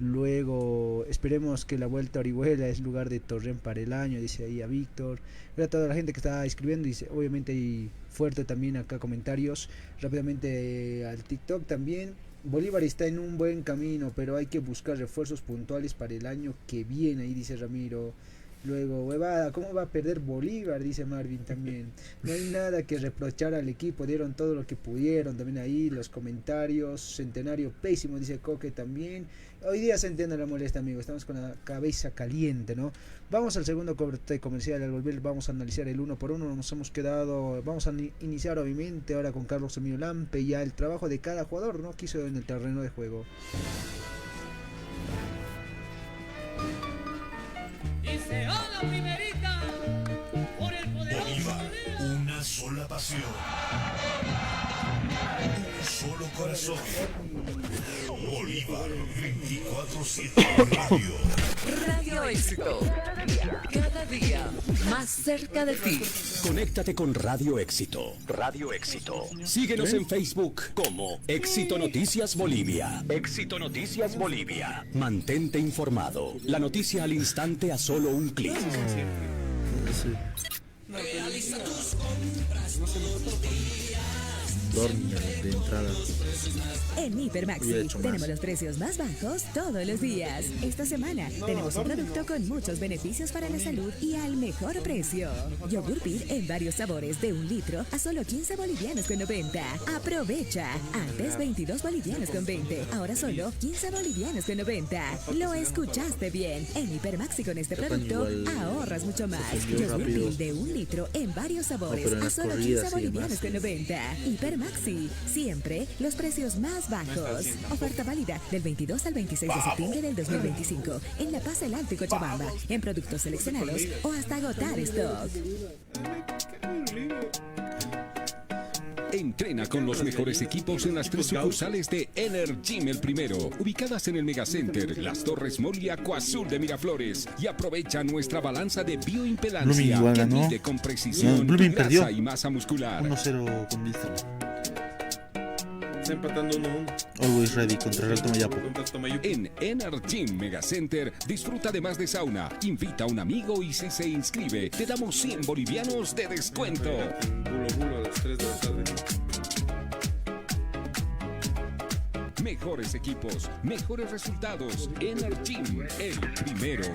Luego esperemos que la vuelta a Orihuela es lugar de Torren para el año, dice ahí a Víctor. Gracias a toda la gente que está escribiendo, dice, obviamente y fuerte también acá comentarios. Rápidamente al TikTok también. Bolívar está en un buen camino, pero hay que buscar refuerzos puntuales para el año que viene, ahí dice Ramiro. Luego, huevada, ¿cómo va a perder Bolívar? Dice Marvin también. No hay nada que reprochar al equipo, dieron todo lo que pudieron. También ahí los comentarios. Centenario pésimo, dice Coque también. Hoy día se entiende la molestia, amigo. Estamos con la cabeza caliente, ¿no? Vamos al segundo corte comercial. Al volver vamos a analizar el uno por uno. Nos hemos quedado. Vamos a iniciar obviamente ahora con Carlos Emilio Lampe. Ya el trabajo de cada jugador, ¿no? Quiso en el terreno de juego. Dice hola primerita por el poderoso Bolívar, una sola pasión, un solo corazón. Bolívar 24/7 Radio. Radio Éxito. Cada día más cerca de ti. Conéctate con Radio Éxito. Radio Éxito. Síguenos en Facebook como Éxito Noticias Bolivia. Éxito Noticias Bolivia. Mantente informado. La noticia al instante a solo un clic. Realiza tus compras todos los días. Dormi de entrada. En Hipermaxi tenemos los precios más bajos todos los días. Esta semana tenemos un producto con muchos beneficios para la salud y al mejor precio. Yogur Pir en varios sabores de 1 litro a solo 15 bolivianos con 90. Aprovecha. Antes 22 bolivianos con 20. Ahora solo 15 bolivianos con 90. Lo escuchaste bien. En Hipermaxi con este producto ahorras mucho más. Yogur Pir de 1 litro en varios sabores a solo 15 bolivianos con 90. Hipermaxi. Siempre los precios más bajos. Oferta válida del 22 al 26 de septiembre del 2025 en La Paz, El Alto y Cochabamba, en productos seleccionados o hasta agotar stock. Entrena con los mejores equipos en las 3 sucursales de Energym El Primero, ubicadas en el Megacenter, Las Torres Mall y Acuazul de Miraflores. Y aprovecha nuestra balanza de bioimpedancia que mide con precisión grasa y masa muscular. 1-0 con Vista. Está empatando 1-1. Always ready contra Real Tomayapo. En Energym Megacenter disfruta de más de sauna. Invita a un amigo y si se inscribe, te damos 100 bolivianos de descuento. Bulo a las 3 de la tarde. Mejores equipos, mejores resultados. Energym El Primero.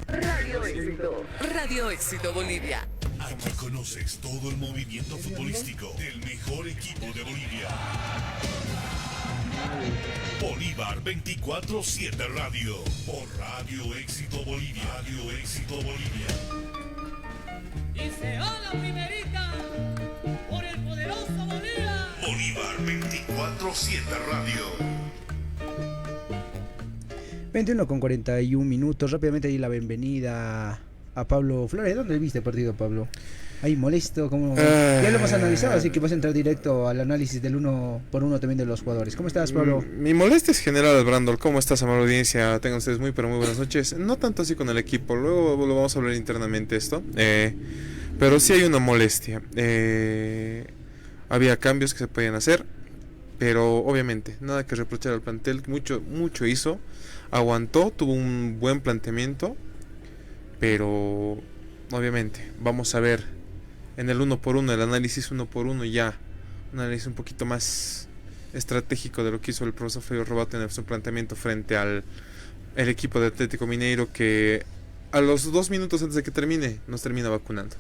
Radio Éxito. Radio Éxito Bolivia. Aquí conoces todo el movimiento futbolístico del mejor equipo de Bolivia. Bolívar 24/7 Radio. Por Radio Éxito Bolivia. Radio Éxito Bolivia. Dice hola primerita por el poderoso Bolívar. Bolívar 24/7 Radio. 21:41. Rápidamente ahí la bienvenida a Pablo Flores. ¿Dónde viste el partido, Pablo? ahí molesto, como ya lo hemos analizado, así que vas a entrar directo al análisis del uno por uno también de los jugadores. ¿Cómo estás, Pablo? Mi molestia es general, Brandon. ¿Cómo estás, amable audiencia? Tengan ustedes muy pero muy buenas noches. No tanto así con el equipo, luego lo vamos a hablar internamente esto, pero sí hay una molestia. Había cambios que se podían hacer, pero obviamente nada que reprochar al plantel. Mucho hizo, aguantó, tuvo un buen planteamiento, pero obviamente vamos a ver en el 1x1, el análisis 1x1, ya un análisis un poquito más estratégico de lo que hizo el profesor Fabio Robato en su planteamiento frente al el equipo de Atlético Mineiro, que a los 2 minutos antes de que termine nos termina vacunando.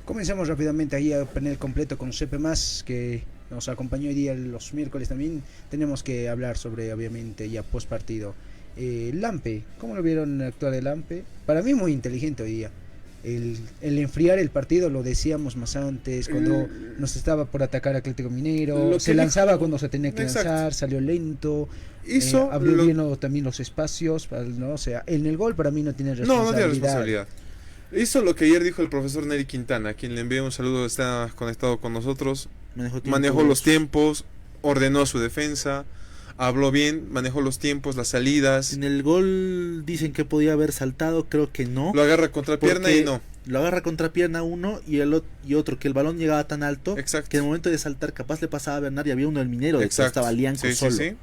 Comenzamos rápidamente ahí a panel completo con Sepe Más, que nos acompañó hoy día los miércoles también. Tenemos que hablar sobre, obviamente, ya post partido. Lampe, ¿cómo lo vieron actuar el Lampe? Para mí muy inteligente hoy día. El enfriar el partido, lo decíamos más antes, cuando nos estaba por atacar Atlético Mineiro, se lanzaba cuando se tenía que lanzar, salió lento, abrió bien también los espacios, ¿no? O sea, en el gol para mí no tiene responsabilidad. No tiene responsabilidad. Hizo lo que ayer dijo el profesor Nery Quintana, a quien le envío un saludo, está conectado con nosotros. Manejó los tiempos, ordenó su defensa, habló bien, manejó los tiempos, las salidas. En el gol dicen que podía haber saltado, creo que no. Lo agarra contra pierna y no. Lo agarra contra pierna uno y otro, que el balón llegaba tan alto que en el momento de saltar capaz le pasaba a Bernard y había uno del Minero, que estaba Lianco solo. Sí.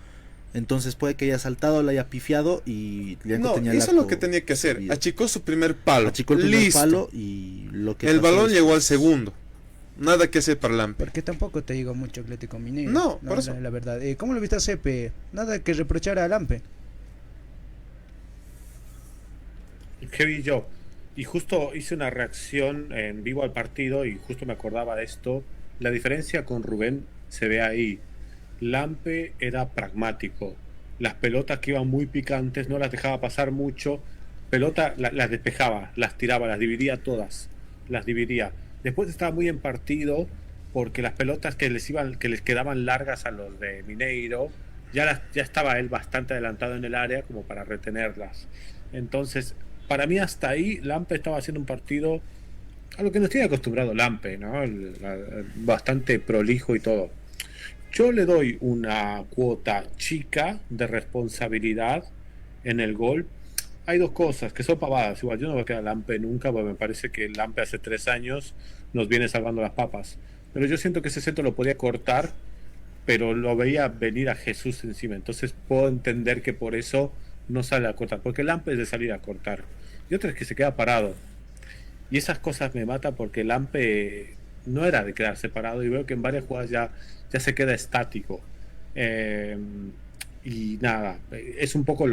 Entonces puede que haya saltado, lo haya pifiado y Lianco tenía el hizo lo que tenía que hacer, achicó su primer palo. Y lo que el balón llegó al segundo. Nada que hacer para Lampe. Porque tampoco te digo mucho Atlético Mineiro. No, por eso. La verdad. ¿Cómo lo viste a Sepe? Nada que reprochar a Lampe. ¿Qué vi yo? Y justo hice una reacción en vivo al partido y justo me acordaba de esto. La diferencia con Rubén se ve ahí. Lampe era pragmático. Las pelotas que iban muy picantes no las dejaba pasar mucho. Las despejaba, las tiraba, las dividía todas. Las dividía. Después estaba muy en partido porque las pelotas que les quedaban largas a los de Mineiro, ya estaba él bastante adelantado en el área como para retenerlas. Entonces, para mí hasta ahí Lampe estaba haciendo un partido a lo que nos tiene acostumbrado Lampe, ¿no? Bastante prolijo y todo. Yo le doy una cuota chica de responsabilidad en el gol. Hay dos cosas que son pavadas. Igual yo no voy a quedar Lampe nunca, porque me parece que Lampe hace 3 años nos viene salvando las papas. Pero yo siento que ese centro lo podía cortar, pero lo veía venir a Jesús encima. Entonces puedo entender que por eso no sale a cortar, porque Lampe es de salir a cortar. Y otra es que se queda parado. Y esas cosas me matan porque Lampe no era de quedarse parado, y veo que en varias jugadas ya se queda estático. Y nada, es un poco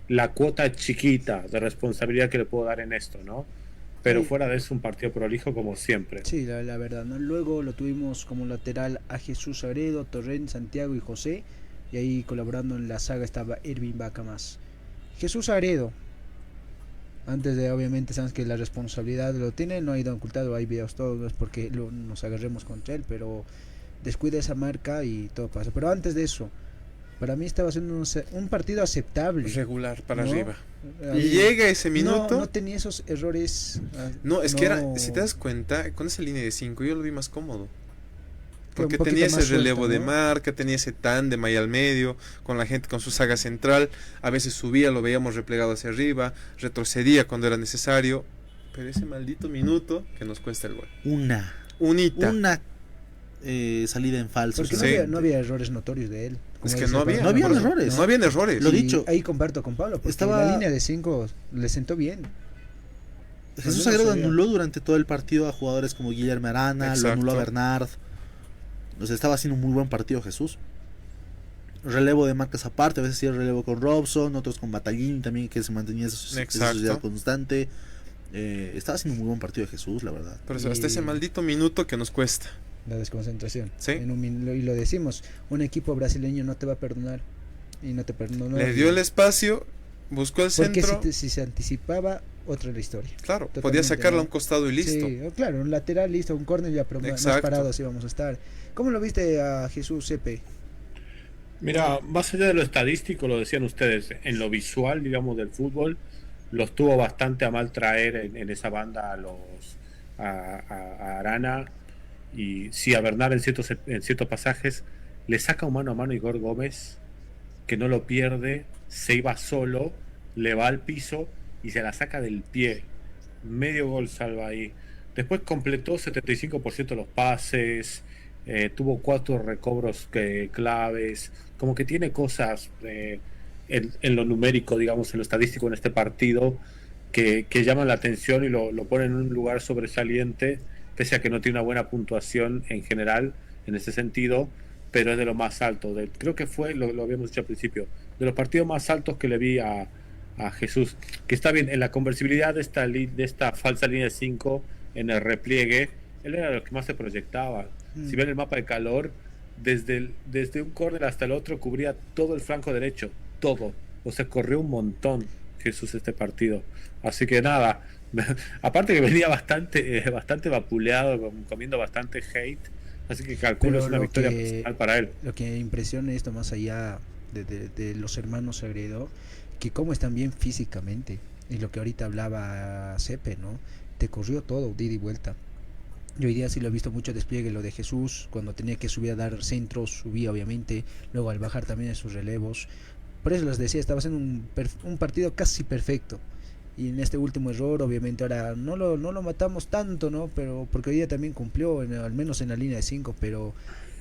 la cuota chiquita de responsabilidad que le puedo dar en esto, ¿no? Pero sí, fuera de eso, un partido prolijo como siempre. Sí, la verdad, ¿no? Luego lo tuvimos como lateral a Jesús Agredo, Torrent, Santiago y José, y ahí colaborando en la saga estaba Ervin Vaca más. Jesús Agredo, antes de, obviamente, sabes que la responsabilidad lo tiene, no ha ido ocultado, hay videos todos, no es porque nos agarremos contra él, pero descuida esa marca y todo pasa. Pero antes de eso, para mí estaba haciendo un partido aceptable. Regular para arriba. Y llega ese minuto. No tenía esos errores. No, es que era, si te das cuenta, con esa línea de 5 yo lo vi más cómodo. Porque tenía ese relevo de marca, tenía ese tándem ahí al medio, con la gente con su saga central. A veces subía, lo veíamos replegado hacia arriba, retrocedía cuando era necesario. Pero ese maldito minuto que nos cuesta el gol. Una salida en falso. Porque no había errores notorios de él. Es que no habían errores. No habían errores. Lo dicho. Ahí comparto con Pablo, porque la línea de 5 le sentó bien. Jesús Agredo anuló durante todo el partido a jugadores como Guillermo Arana, lo anuló a Bernard. O sea, estaba haciendo un muy buen partido Jesús. Relevo de marcas aparte, a veces hacía relevo con Robson, otros con Batallín también, que se mantenía esa sociedad constante. Estaba haciendo un muy buen partido de Jesús, la verdad. Pero hasta ese maldito minuto que nos cuesta. La desconcentración. ¿Sí? Y lo decimos, un equipo brasileño no te va a perdonar. Y no te perdonó. Le dio el espacio, buscó el centro. Porque si se anticipaba, otra la historia. Claro, podía sacarla a un costado y listo. Sí, claro, un lateral listo, un córner ya más parados íbamos a estar. ¿Cómo lo viste a Jesús Sepe? Mira, más allá de lo estadístico, lo decían ustedes, en lo visual, digamos, del fútbol, los tuvo bastante a mal traer en esa banda a Arana y sí a Bernal en ciertos pasajes. Le saca un mano a mano a Igor Gómez, que no lo pierde, se iba solo, le va al piso y se la saca del pie. Medio gol salva ahí. Después completó 75% de los pases, tuvo 4 recobros claves, como que tiene cosas en lo numérico, digamos, en lo estadístico en este partido que llaman la atención y lo ponen en un lugar sobresaliente, pese a que no tiene una buena puntuación en general en ese sentido, pero es de lo más alto. Creo que fue, lo habíamos dicho al principio, de los partidos más altos que le vi a Jesús, que está bien, en la conversibilidad de esta falsa línea de 5 en el repliegue, él era lo que más se proyectaba. Si ven el mapa de calor, desde un córner hasta el otro cubría todo el flanco derecho, todo, o sea, corrió un montón Jesús este partido, así que nada, aparte que venía bastante vapuleado, comiendo bastante hate, así que calculo es una victoria personal para él. Lo que impresiona esto, más allá de los hermanos Sagredo, que cómo están bien físicamente, y lo que ahorita hablaba Cepe, ¿no? Te corrió todo, de ida y vuelta. Yo hoy día sí lo he visto mucho despliegue, lo de Jesús, cuando tenía que subir a dar centros, subía obviamente, luego al bajar también en sus relevos. Por eso les decía, estaba haciendo un partido casi perfecto. Y en este último error, obviamente ahora no lo matamos tanto, ¿no? Pero porque hoy día también cumplió, al menos en la línea de 5, pero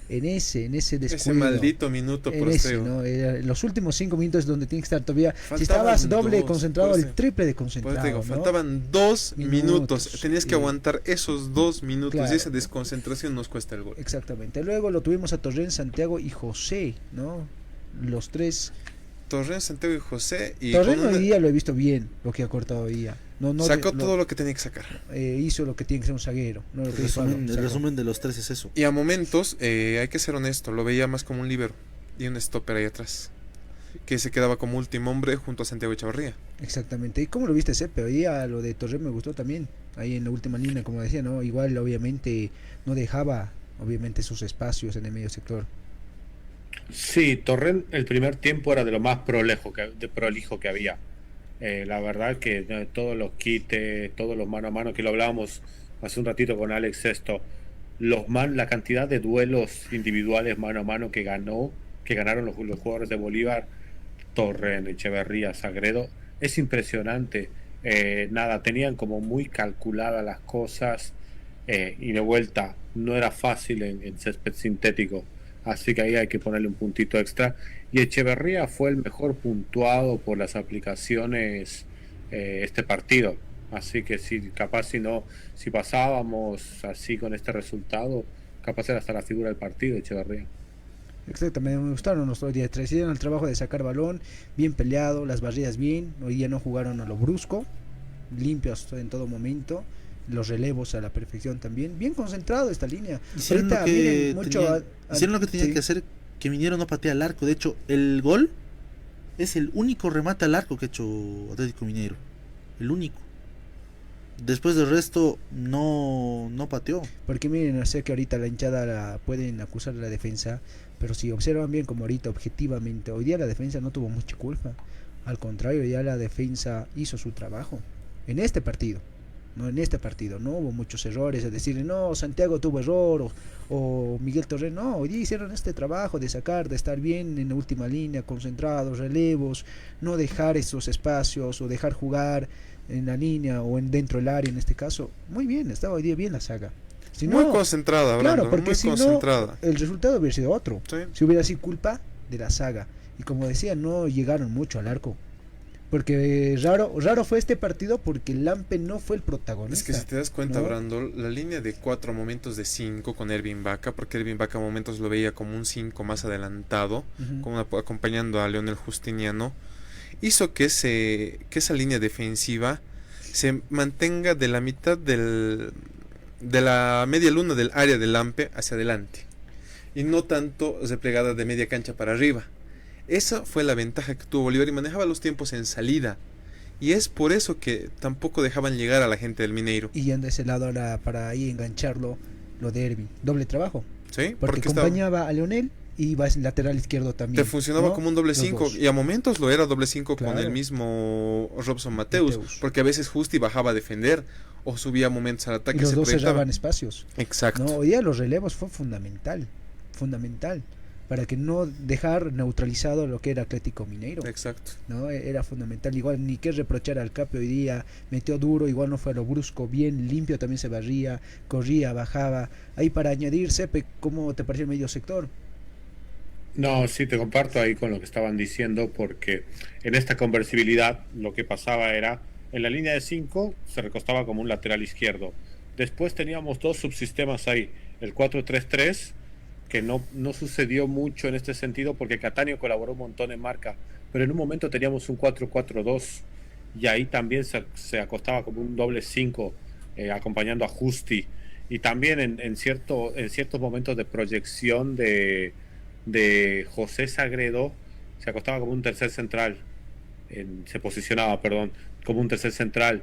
en ese descuido, ese maldito minuto en ese, ¿no? En los últimos 5 minutos donde tienes que estar todavía, faltaban, si estabas doble concentrado, el triple de concentrado, digo, ¿no? Faltaban 2 minutos, tenías que aguantar esos 2 minutos, claro. Y esa desconcentración nos cuesta el gol. Exactamente. Luego lo tuvimos a Torrent, Santiago y José, ¿no? Los tres. Torrent, Santiago y José. Y Torrent hoy día lo he visto bien, lo que ha cortado hoy día. Sacó todo lo que tenía que sacar. Hizo lo que tiene que ser un zaguero. No lo que el resumen de los tres es eso. Y a momentos, hay que ser honesto, lo veía más como un líbero y un stopper ahí atrás, que se quedaba como último hombre junto a Santiago Echavarría. Exactamente. ¿Y cómo lo viste, Cepe? Hoy día lo de Torrent me gustó también. Ahí en la última línea, como decía, ¿no? Igual, obviamente, no dejaba, sus espacios en el medio sector. Sí, Torrent el primer tiempo era de lo más prolijo que había. La verdad que todos los quites, todos los mano a mano, que lo hablábamos hace un ratito con Alex esto, la cantidad de duelos individuales mano a mano que ganaron los jugadores de Bolívar, Torrent, Echeverría, Sagredo, es impresionante. Tenían como muy calculadas las cosas, y de vuelta no era fácil en césped sintético, así que ahí hay que ponerle un puntito extra. Y Echeverría fue el mejor puntuado por las aplicaciones este partido, así que si pasábamos así con este resultado, capaz era hasta la figura del partido Echeverría. Exactamente, me gustaron los 2 días. Hicieron el trabajo de sacar balón, bien peleado, las barridas bien. Hoy día no jugaron a lo brusco, limpios en todo momento. Los relevos a la perfección también, bien concentrado esta línea. Hicieron lo que tenían que hacer, que vinieron a patear al arco. De hecho, el gol es el único remate al arco que ha hecho Atlético Mineiro, el único. Después del resto no pateó. Porque miren, sé que ahorita la hinchada pueden acusar a la defensa, pero si observan bien, como ahorita objetivamente, hoy día la defensa no tuvo mucha culpa. Al contrario, hoy día la defensa hizo su trabajo en este partido. No, en este partido no hubo muchos errores, es decir, no, Santiago tuvo error o Miguel Torrent, no, hoy día hicieron este trabajo de sacar, de estar bien en la última línea, concentrados, relevos, no dejar esos espacios o dejar jugar en la línea o dentro del área en este caso. Muy bien, estaba hoy día bien la saga. Si muy no, concentrada, Brandon, claro, porque muy si concentrada. No, el resultado hubiera sido otro, sí. Si hubiera sido culpa de la saga. Y como decía, no llegaron mucho al arco. Porque raro fue este partido porque el Lampe no fue el protagonista. Es que si te das cuenta, ¿no? Brandon, la línea de 4 momentos de 5 con Ervin Vaca, porque Ervin Vaca a momentos lo veía como un 5 más adelantado, acompañando a Leonel Justiniano, hizo que esa línea defensiva se mantenga de la mitad de la media luna del área del Lampe hacia adelante, y no tanto replegada de media cancha para arriba. Esa fue la ventaja que tuvo Bolívar y manejaba los tiempos en salida. Y es por eso que tampoco dejaban llegar a la gente del Mineiro. Y de ese lado ahora para ahí engancharlo, lo de Ervin. Doble trabajo. Sí, porque acompañaba a Leonel y iba lateral izquierdo también. Te funcionaba, ¿no? Como un doble 5. Y a momentos lo era doble 5, claro, con el mismo Robson Mateus. Porque a veces Justi bajaba a defender. o subía momentos al ataque. Y los se dos proyectaba. cerraban espacios. Exacto. No, hoy día los relevos fue fundamental, para que no dejar neutralizado lo que era Atlético Mineiro. Exacto. No, era fundamental. Igual ni que reprochar al Capi hoy día, metió duro, igual no fue a lo brusco, bien limpio, también se barría, corría, bajaba. Ahí para añadir, Sepe, ¿cómo te pareció el medio sector? No, sí, te comparto ahí con lo que estaban diciendo, porque en esta conversibilidad lo que pasaba era, en la línea de 5 se recostaba como un lateral izquierdo. Después teníamos dos subsistemas ahí, el 4-3-3, que no sucedió mucho en este sentido porque Cattaneo colaboró un montón en marca, pero en un momento teníamos un 4-4-2 y ahí también se acostaba como un doble 5 acompañando a Justi, y también en ciertos momentos de proyección de José Sagredo se acostaba como un tercer central, se posicionaba, perdón, como un tercer central,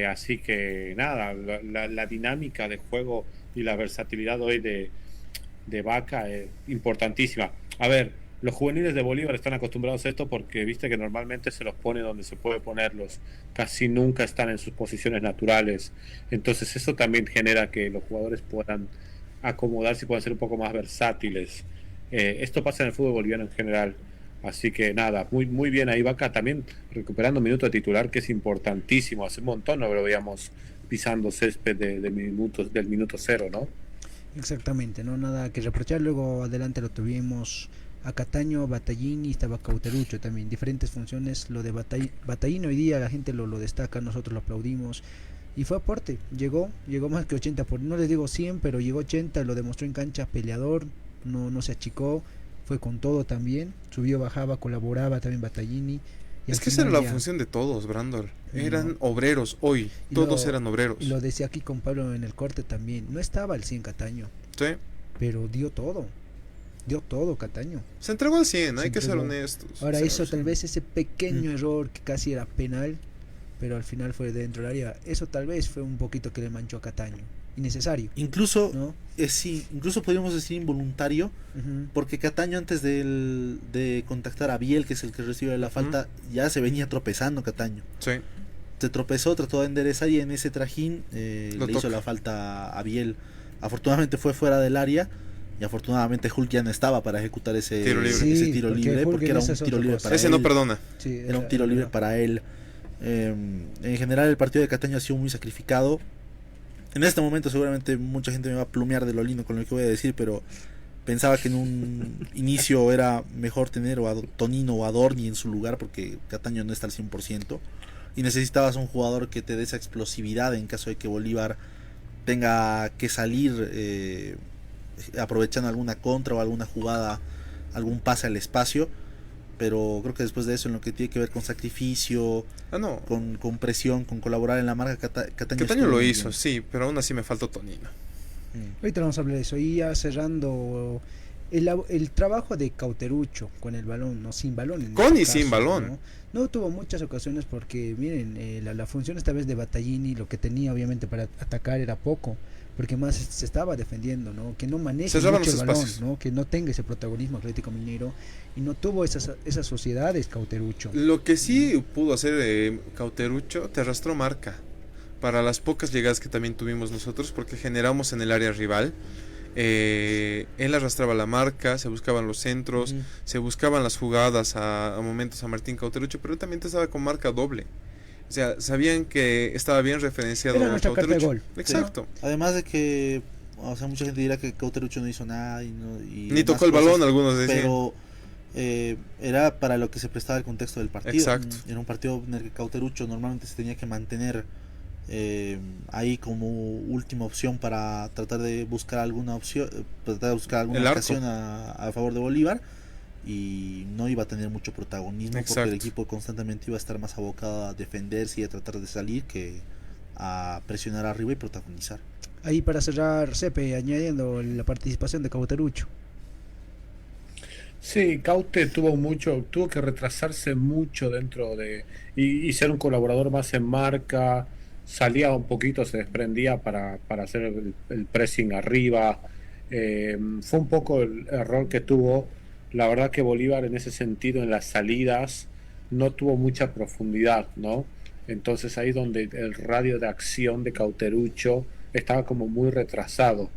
así que nada, la dinámica de juego y la versatilidad hoy de Vaca es importantísima. A ver, los juveniles de Bolívar están acostumbrados a esto porque viste que normalmente se los pone donde se puede ponerlos, casi nunca están en sus posiciones naturales, entonces eso también genera que los jugadores puedan acomodarse y puedan ser un poco más versátiles. Esto pasa en el fútbol boliviano en general, así que nada, muy bien ahí Vaca, también recuperando un minuto de titular, que es importantísimo. Hace un montón no lo veíamos pisando césped del minuto 0, ¿no? Exactamente, no nada que reprochar. Luego adelante lo tuvimos a Cattaneo, Battaglini, estaba Cauterucho también, diferentes funciones. Lo de Battaglini hoy día la gente lo destaca, nosotros lo aplaudimos y fue aporte, llegó más que 80, no les digo 100, pero llegó 80, lo demostró en cancha, peleador, no se achicó, fue con todo también, subió, bajaba, colaboraba también Battaglini. Es que esa era la función de todos, Brandon. Eran obreros hoy, todos eran obreros. Y lo decía aquí con Pablo en el corte también, no estaba al 100 Cattaneo. Sí. Pero dio todo Cattaneo. Se entregó al 100, hay que ser honestos. Ahora hizo tal vez ese pequeño error que casi era penal, pero al final fue dentro del área. Eso tal vez fue un poquito que le manchó a Cattaneo. Innecesario. Incluso, ¿no? Sí, incluso podríamos decir involuntario, porque Cattaneo antes de contactar a Biel, que es el que recibe la falta, ya se venía tropezando Cattaneo. Sí. Se tropezó, trató de enderezar y en ese trajín le hizo la falta a Biel. Afortunadamente fue fuera del área y afortunadamente Hulk ya no estaba para ejecutar ese tiro libre, porque era un tiro libre para él. Ese no perdona. Sí, era un tiro libre para él. En general el partido de Cattaneo ha sido muy sacrificado. En este momento seguramente mucha gente me va a plumear de lo lindo con lo que voy a decir, pero pensaba que en un inicio era mejor tener a Tonino o a Dorni en su lugar, porque Cattaneo no está al 100% y necesitabas un jugador que te dé esa explosividad en caso de que Bolívar tenga que salir aprovechando alguna contra o alguna jugada, algún pase al espacio. Pero creo que después de eso, en lo que tiene que ver con sacrificio, con presión, con colaborar en la marca, Cattaneo lo hizo, sí, pero aún así me faltó Tonino. Ahorita vamos a hablar de eso. Y ya cerrando el trabajo de Cauterucho con el balón, no sin balón. Con y sin balón. No tuvo muchas ocasiones porque, miren, la función esta vez de Battaglini, lo que tenía obviamente para atacar era poco, porque más se estaba defendiendo, ¿no? Que no maneje mucho el balón, ¿no? Que no tenga ese protagonismo Atlético Mineiro, y no tuvo esas sociedades Cauterucho. Lo que sí pudo hacer Cauterucho, te arrastró marca para las pocas llegadas que también tuvimos nosotros, porque generamos en el área rival. Él arrastraba la marca, se buscaban los centros, se buscaban las jugadas a momentos a Martín Cauterucho, pero él también estaba con marca doble. O sea, sabían que estaba bien referenciado a Cauterucho. Exacto. Sí. Además de que, o sea, mucha gente dirá que Cauterucho no hizo nada y ni tocó el balón, algunos decían. Pero era para lo que se prestaba el contexto del partido. Exacto. Era un partido en el que Cauterucho normalmente se tenía que mantener ahí como última opción para tratar de buscar alguna opción, ocasión a favor de Bolívar, y no iba a tener mucho protagonismo. Exacto. Porque el equipo constantemente iba a estar más abocado a defenderse y a tratar de salir que a presionar arriba y protagonizar. Ahí para cerrar, Sepe, añadiendo la participación de Cauterucho. Sí, Caute tuvo que retrasarse mucho dentro de y ser un colaborador más en marca, salía un poquito, se desprendía para hacer el pressing arriba. Fue un poco el error que tuvo. La verdad que Bolívar en ese sentido en las salidas no tuvo mucha profundidad, ¿no? Entonces ahí donde el radio de acción de Cauterucho estaba como muy retrasado,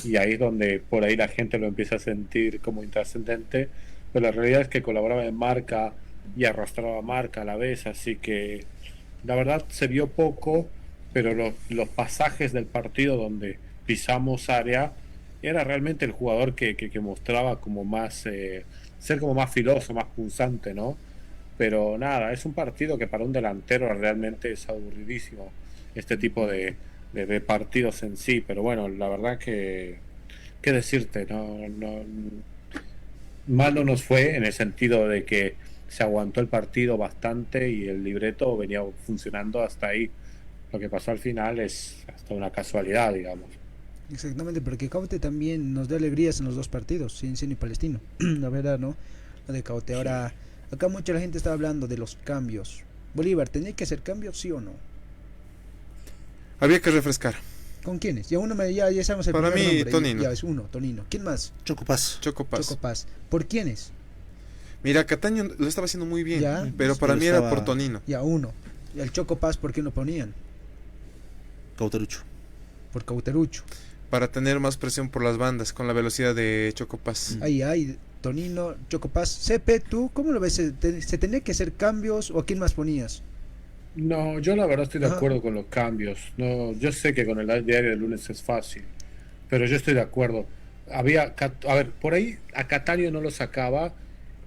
y ahí es donde por ahí la gente lo empieza a sentir como intrascendente, pero la realidad es que colaboraba en marca y arrastraba marca a la vez, así que la verdad se vio poco, pero los pasajes del partido donde pisamos área, era realmente el jugador que mostraba como más, ser como más filoso, más punzante, ¿no? Pero nada, es un partido que para un delantero realmente es aburridísimo, este tipo de partidos en sí, pero bueno, la verdad que, ¿qué decirte? Mal no nos fue en el sentido de que se aguantó el partido bastante y el libreto venía funcionando hasta ahí. Lo que pasó al final es hasta una casualidad, digamos. Exactamente, porque Caute también nos dio alegrías en los dos partidos, Cienciano y Palestino. La verdad, ¿no? Lo de Caute. Ahora, acá mucha la gente está hablando de los cambios. Bolívar, ¿tenía que hacer cambios, sí o no? Había que refrescar. ¿Con quiénes? Ya ya sabemos el Para primer mí, nombre. Tonino. Ya es uno, Tonino. ¿Quién más? Chocopaz. Chocopaz. ¿Por quiénes? Mira, Cataño lo estaba haciendo muy bien, ¿Ya? pero para mí era por Tonino. Ya, uno. ¿Y al Chocopaz por qué no ponían? Cauterucho. Por Cauterucho. Para tener más presión por las bandas, con la velocidad de Chocopaz. Ahí, Tonino, Chocopaz. Cepe, ¿tú cómo lo ves? ¿Se tenía que hacer cambios o a quién más ponías? No, yo la verdad estoy de acuerdo con los cambios. No, yo sé que con el diario del lunes es fácil, pero yo estoy de acuerdo. A ver, por ahí a Cataño no lo sacaba,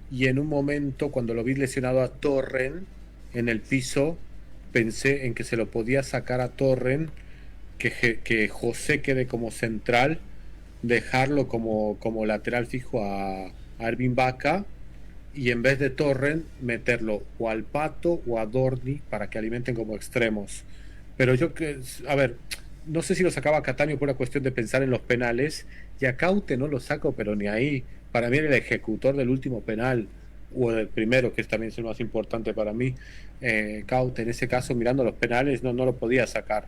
y en un momento cuando lo vi lesionado a Torren en el piso, pensé en que se lo podía sacar a Torren, que José quede como central, dejarlo como lateral fijo a Ervin Vaca, y en vez de Torren meterlo o al Pato o a Dorni para que alimenten como extremos. Pero yo a ver, no sé si lo sacaba a Cataño por una cuestión de pensar en los penales, y a Caute no lo saco, pero ni ahí. Para mí era el ejecutor del último penal, o del primero, que también es el más importante para mí. Caute en ese caso, mirando los penales, no lo podía sacar.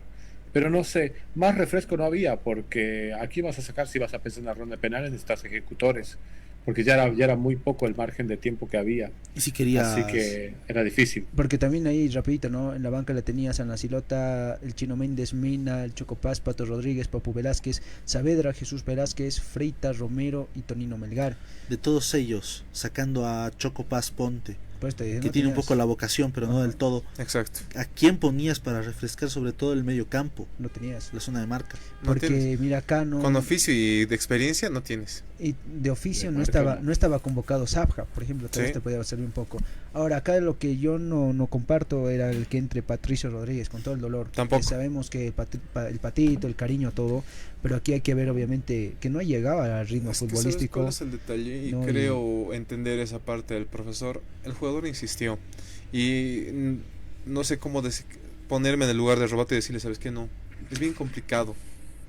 Pero no sé, más refresco no había, porque aquí vas a sacar, si vas a pensar en la ronda de penales, necesitas ejecutores, porque ya era muy poco el margen de tiempo que había. Y si querías... Así que era difícil. Porque también ahí, rapidito, ¿no? En la banca le tenías a Nacilota, el Chino Méndez, Mina, el Chocopaz, Pato Rodríguez, Papu Velázquez, Saavedra, Jesús Velázquez, Freitas, Romero y Tonino Melgar. De todos ellos, sacando a Chocopaz Ponte, pues que no tiene un poco la vocación, pero no del todo. Exacto. ¿A quién ponías para refrescar sobre todo el medio campo? No tenías. La zona de marca. Porque mira acá no... Con oficio y de experiencia no tienes. Y de oficio no estaba convocado Zabja, por ejemplo, tal vez te podía servir un poco. Ahora acá lo que yo no comparto era el que entre Patricio Rodríguez, con todo el dolor. Tampoco. Sabemos que el patito, el cariño, todo, pero aquí hay que ver obviamente que no llegaba al ritmo futbolístico. ¿Sabes cuál es el detalle? Y creo entender esa parte del profesor. El jugador insistió y no sé cómo ponerme en el lugar de Robato y decirle, ¿sabes qué? No, es bien complicado.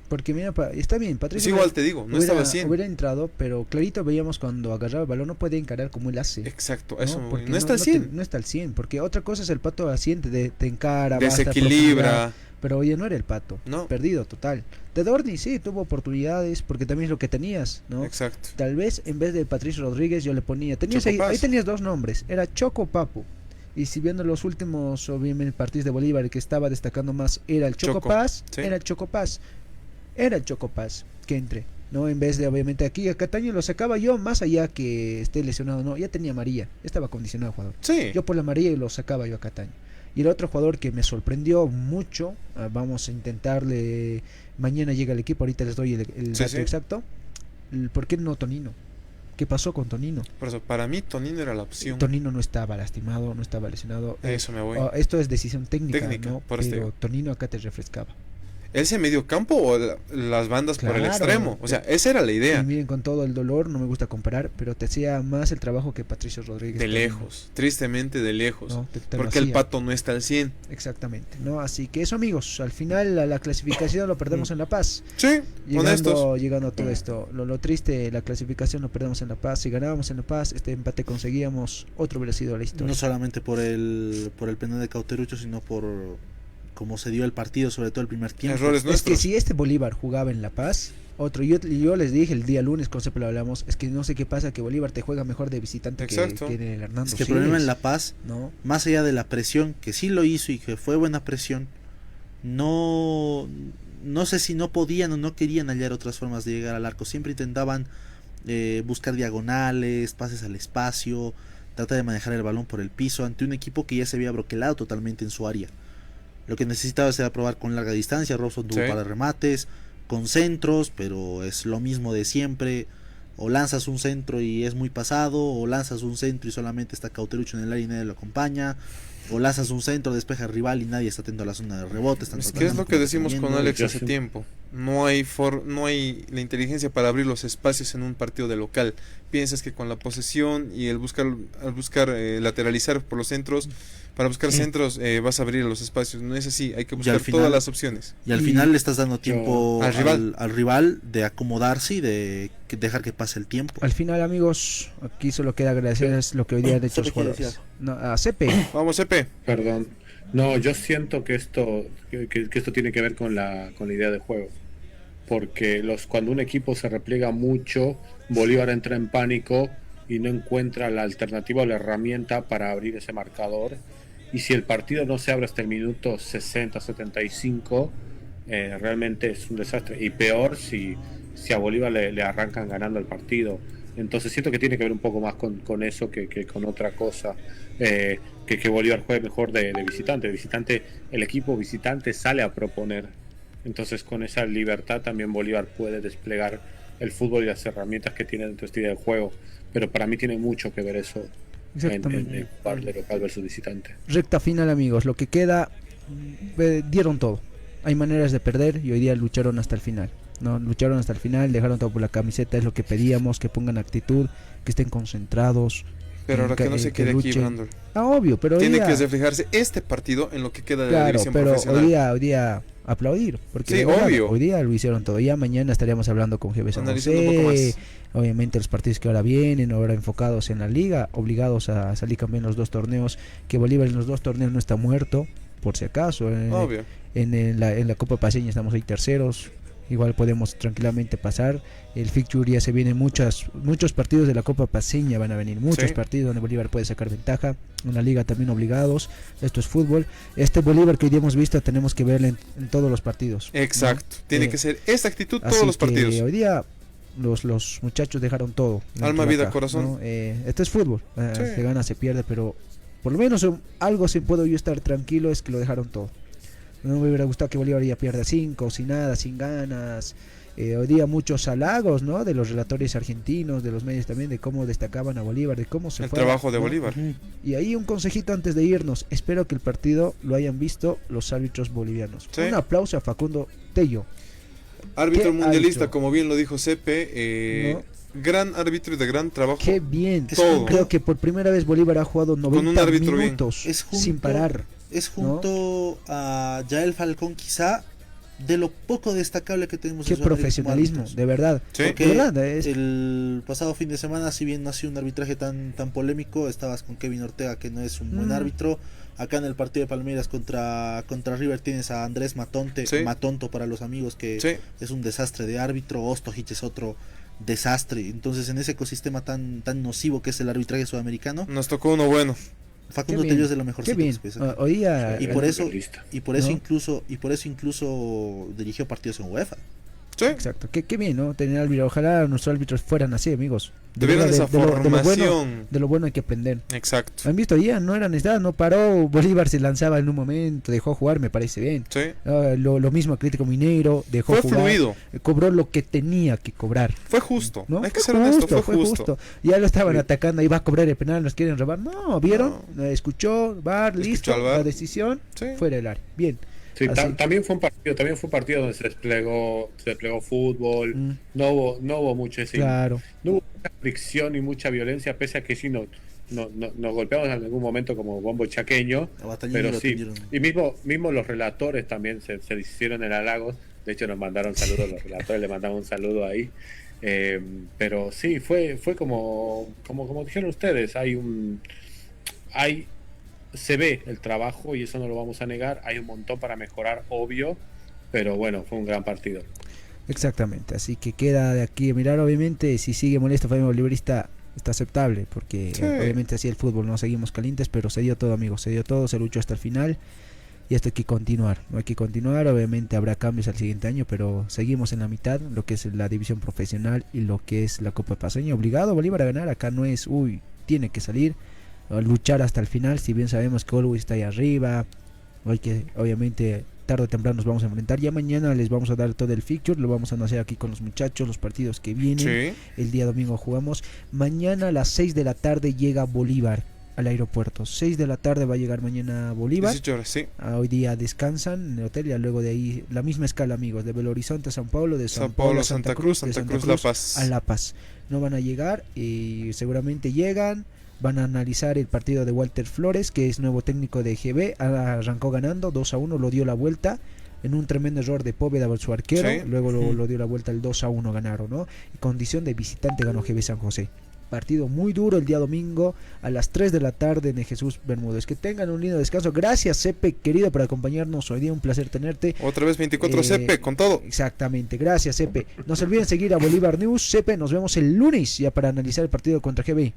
Porque mira, está bien, Patricio. Es igual, te digo, no estaba 100. Hubiera entrado, pero clarito veíamos cuando agarraba el balón, no puede encarar como él hace. Exacto, eso no está al 100. No está al 100, porque otra cosa es el Pato al 100, te encara, desequilibra. Pero oye, no era el Pato, perdido total. De Dorni sí, tuvo oportunidades, porque también es lo que tenías, ¿no? Exacto. Tal vez en vez de Patricio Rodríguez yo le ponía, ahí tenías dos nombres, era Choco Papu. Y si viendo los últimos, obviamente, partidos de Bolívar, el que estaba destacando más era el Chocopaz, era el Chocopaz. Era el Chocopaz que entre, ¿no? En vez de, obviamente, aquí a Cataño lo sacaba yo, más allá que esté lesionado, no, ya tenía amarilla, estaba condicionado el jugador. Sí. Yo por la amarilla lo sacaba yo a Cataño. Y el otro jugador que me sorprendió mucho, vamos a intentarle, mañana llega el equipo, ahorita les doy el dato exacto. ¿Por qué no Tonino? ¿Qué pasó con Tonino? Por eso, para mí Tonino era la opción. Tonino no estaba lastimado, no estaba lesionado. Eso me voy. Esto es decisión técnica, ¿no? Pero Tonino acá te refrescaba. ¿Ese medio campo o las bandas por el extremo? O sea, esa era la idea. Y miren, con todo el dolor, no me gusta comparar, pero te hacía más el trabajo que Patricio Rodríguez. De lejos, tristemente de lejos. No, porque el Pato no está al 100. Exactamente, ¿no? Así que eso, amigos, al final la clasificación lo perdemos en La Paz. Sí, llegando a todo esto. Lo triste, la clasificación lo perdemos en La Paz. Si ganábamos en La Paz, este empate conseguíamos, otro hubiera sido la historia. No solamente por el penal de Cauterucho, sino por como se dio el partido, sobre todo el primer tiempo. Errores Es nuestros. que si este Bolívar jugaba en La Paz, yo les dije el día lunes, con Cepelo lo hablamos, es que no sé qué pasa, que Bolívar te juega mejor de visitante que en el Hernando Es que el Siles. problema en La Paz, ¿no? más allá de la presión, que sí lo hizo y que fue buena presión, no sé si no podían o no querían hallar otras formas de llegar al arco. Siempre intentaban buscar diagonales, pases al espacio, tratar de manejar el balón por el piso ante un equipo que ya se había broquelado totalmente en su área. Lo que necesitaba era probar con larga distancia. Robson tuvo para remates, con centros, pero es lo mismo de siempre. O lanzas un centro y es muy pasado, o lanzas un centro y solamente está Cauterucho en el área y nadie lo acompaña, o lanzas un centro, despeja al rival y nadie está atento a la zona de rebote. Es que es lo que decimos con Alex hace tiempo. No hay la inteligencia para abrir los espacios en un partido de local. Piensas que con la posesión y el buscar lateralizar por los centros, para buscar centros vas a abrir los espacios. No es así, hay que buscar todas las opciones. Y al final le estás dando tiempo al rival de acomodarse y de dejar que pase el tiempo. Al final, amigos, aquí solo queda agradecer lo que hoy día han hecho los jugadores. No, a Cepe. Vamos, Cepe. Perdón. No, yo siento que esto tiene que ver con la idea de juego. Porque cuando un equipo se repliega mucho, Bolívar entra en pánico y no encuentra la alternativa o la herramienta para abrir ese marcador. Y si el partido no se abre hasta el minuto 60-75, realmente es un desastre. Y peor si a Bolívar le arrancan ganando el partido. Entonces siento que tiene que ver un poco más con eso que con otra cosa. Que Bolívar juegue mejor de visitante. El equipo visitante sale a proponer. Entonces con esa libertad también Bolívar puede desplegar el fútbol y las herramientas que tiene dentro de este día de juego. Pero para mí tiene mucho que ver eso en jugar de local versus visitante. Recta final, amigos, lo que queda, dieron todo. Hay maneras de perder y hoy día lucharon hasta el final. No, lucharon hasta el final, dejaron todo por la camiseta, es lo que pedíamos, que pongan actitud, que estén concentrados. Pero ahora que no se quede aquí, Brandon. Obvio, pero tiene día, que reflejarse este partido en lo que queda de la división pero profesional. Hoy día aplaudir, porque sí, obvio. Hoy día lo hicieron todo. Ya mañana estaríamos hablando con GB San José, obviamente los partidos que ahora vienen, ahora enfocados en la liga, obligados a salir campeón en los dos torneos, que Bolívar en los dos torneos no está muerto, por si acaso. En la Copa Paceña estamos ahí terceros. Igual podemos tranquilamente pasar. El fixture ya se vienen muchos partidos de la Copa Paceña, van a venir muchos partidos donde Bolívar puede sacar ventaja. En la liga también obligados. Esto es fútbol. Este Bolívar que hoy día hemos visto tenemos que verlo en todos los partidos. Exacto. Tiene que ser esta actitud todos los partidos. Hoy día los muchachos dejaron todo. Alma, vida, corazón. ¿no? Esto es fútbol. Se gana, se pierde, pero por lo menos algo se puedo yo estar tranquilo es que lo dejaron todo. No me hubiera gustado que Bolívar ya pierda 5, sin nada, sin ganas. Hoy día muchos halagos, ¿no? De los relatores argentinos, de los medios también, de cómo destacaban a Bolívar, de cómo se el fue, trabajo de ¿no? Bolívar. Y ahí un consejito antes de irnos. Espero que el partido lo hayan visto los árbitros bolivianos. Un aplauso a Facundo Tello. Árbitro mundialista, como bien lo dijo Cepe. Gran árbitro y de gran trabajo. Qué bien. Creo que por primera vez Bolívar ha jugado 90 minutos sin parar. Es junto a Yael Falcón, quizá de lo poco destacable que tenemos. Qué profesionalismo, de verdad. Porque de verdad, el pasado fin de semana, si bien no ha sido un arbitraje tan polémico, estabas con Kevin Ortega, que no es un buen árbitro. Acá en el partido de Palmeiras contra River tienes a Andrés Matonto para los amigos, que es un desastre de árbitro. Ostojic es otro desastre. Entonces en ese ecosistema tan nocivo que es el arbitraje sudamericano, nos tocó uno bueno. Facundo Tello es de lo mejorcito. Y por eso incluso dirigió partidos en UEFA. Exacto, qué bien, ¿no? Tener árbitros, ojalá nuestros árbitros fueran así, amigos. Tuvieron esa formación. De lo bueno hay que aprender. Exacto. Han visto ya, no era necesidad, no paró. Bolívar se lanzaba en un momento, dejó jugar, me parece bien. Lo mismo Atlético Mineiro, dejó jugar. Fue fluido. Cobró lo que tenía que cobrar. Fue justo, ¿no? Hay que ser honesto, fue justo. Ya lo estaban atacando, iba a cobrar el penal, nos quieren robar. No, ¿vieron? Escuchó, listo, la decisión, fuera del área. Bien. Sí, también fue un partido donde se desplegó fútbol, no hubo mucho claro. No hubo mucha fricción y mucha violencia, pese a que sí nos golpeamos en algún momento como bombo chaqueño, pero sí, y mismo los relatores también se hicieron el halagos. De hecho nos mandaron saludos, los relatores le mandaban un saludo ahí, pero sí, fue como dijeron ustedes, se ve el trabajo y eso no lo vamos a negar. Hay un montón para mejorar, obvio, pero bueno, fue un gran partido. Exactamente, así que queda de aquí a mirar. Obviamente, si sigue molesto Familia Bolivarista, está aceptable, porque obviamente así el fútbol, no seguimos calientes, pero se dio todo, amigos, se dio todo, se luchó hasta el final y esto hay que continuar, no hay que continuar. Obviamente habrá cambios al siguiente año, pero seguimos en la mitad, lo que es la división profesional y lo que es la Copa Paceña. Obligado Bolívar a ganar, acá no es, tiene que salir, a luchar hasta el final, si bien sabemos que Always está ahí arriba, hay que, obviamente, tarde o temprano nos vamos a enfrentar. Ya mañana les vamos a dar todo el fixture, lo vamos a hacer aquí con los muchachos, los partidos que vienen. Sí. El día domingo jugamos. Mañana a las 6 de la tarde llega Bolívar al aeropuerto. 6 de la tarde va a llegar mañana Bolívar. 18 horas, sí. Hoy día descansan en el hotel y luego de ahí la misma escala, amigos, de Belo Horizonte a San Pablo, de San Pablo a Santa Cruz, Santa Cruz La Paz. A La Paz. No van a llegar y seguramente llegan. Van a analizar el partido de Walter Flores, que es nuevo técnico de GB. Arrancó ganando 2-1, lo dio la vuelta en un tremendo error de Póveda su arquero. Sí. Luego lo dio la vuelta, el 2-1 ganaron, ¿no? Y condición de visitante ganó GB San José. Partido muy duro el día domingo a las 3 de la tarde en Jesús Bermúdez. Que tengan un lindo descanso. Gracias, Cepe, querido, por acompañarnos hoy día. Un placer tenerte. Otra vez 24 Cepe, con todo. Exactamente, gracias, Cepe. No se olviden seguir a Bolívar News. Cepe, nos vemos el lunes ya para analizar el partido contra GB.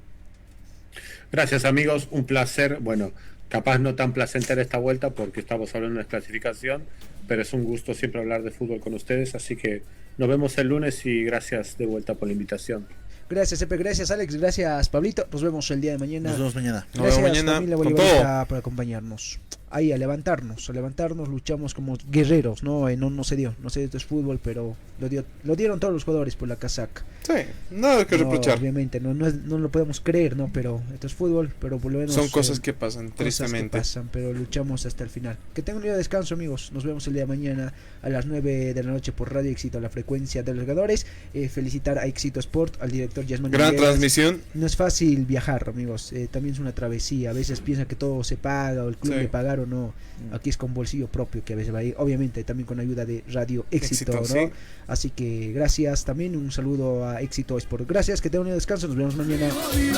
Gracias, amigos, un placer. Bueno, capaz no tan placentera esta vuelta porque estamos hablando de clasificación, pero es un gusto siempre hablar de fútbol con ustedes, así que nos vemos el lunes y gracias de vuelta por la invitación. Gracias, Epe, gracias, Alex, gracias, Pablito. Nos vemos el día de mañana. Nos vemos mañana. Gracias, mañana, familia Bolivarista, por acompañarnos. Ahí, a levantarnos, luchamos como guerreros, ¿no? No se dio, esto es fútbol, pero lo dieron todos los jugadores por la casaca. Sí, nada que reprochar. Obviamente, no lo podemos creer, ¿no? Pero esto es fútbol, pero por lo menos... Son cosas que pasan, tristemente. Pero luchamos hasta el final. Que tengan un día de descanso, amigos. Nos vemos el día de mañana a las 9 de la noche por Radio Éxito, la frecuencia de los jugadores. Felicitar a Éxito Sport, al director Yasmán. Gran transmisión. No es fácil viajar, amigos. También es una travesía. A veces piensa que todo se paga o el club le paga o no. Aquí es con bolsillo propio que a veces va a ir, obviamente también con ayuda de Radio Éxito, ¿no? Sí. Así que gracias, también un saludo a Éxito Sport. Gracias, que tengan un descanso, nos vemos mañana. Y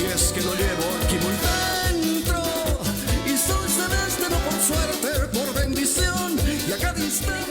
es que lo llevo aquí muy dentro y soy celeste no por suerte, por bendición y a cada instante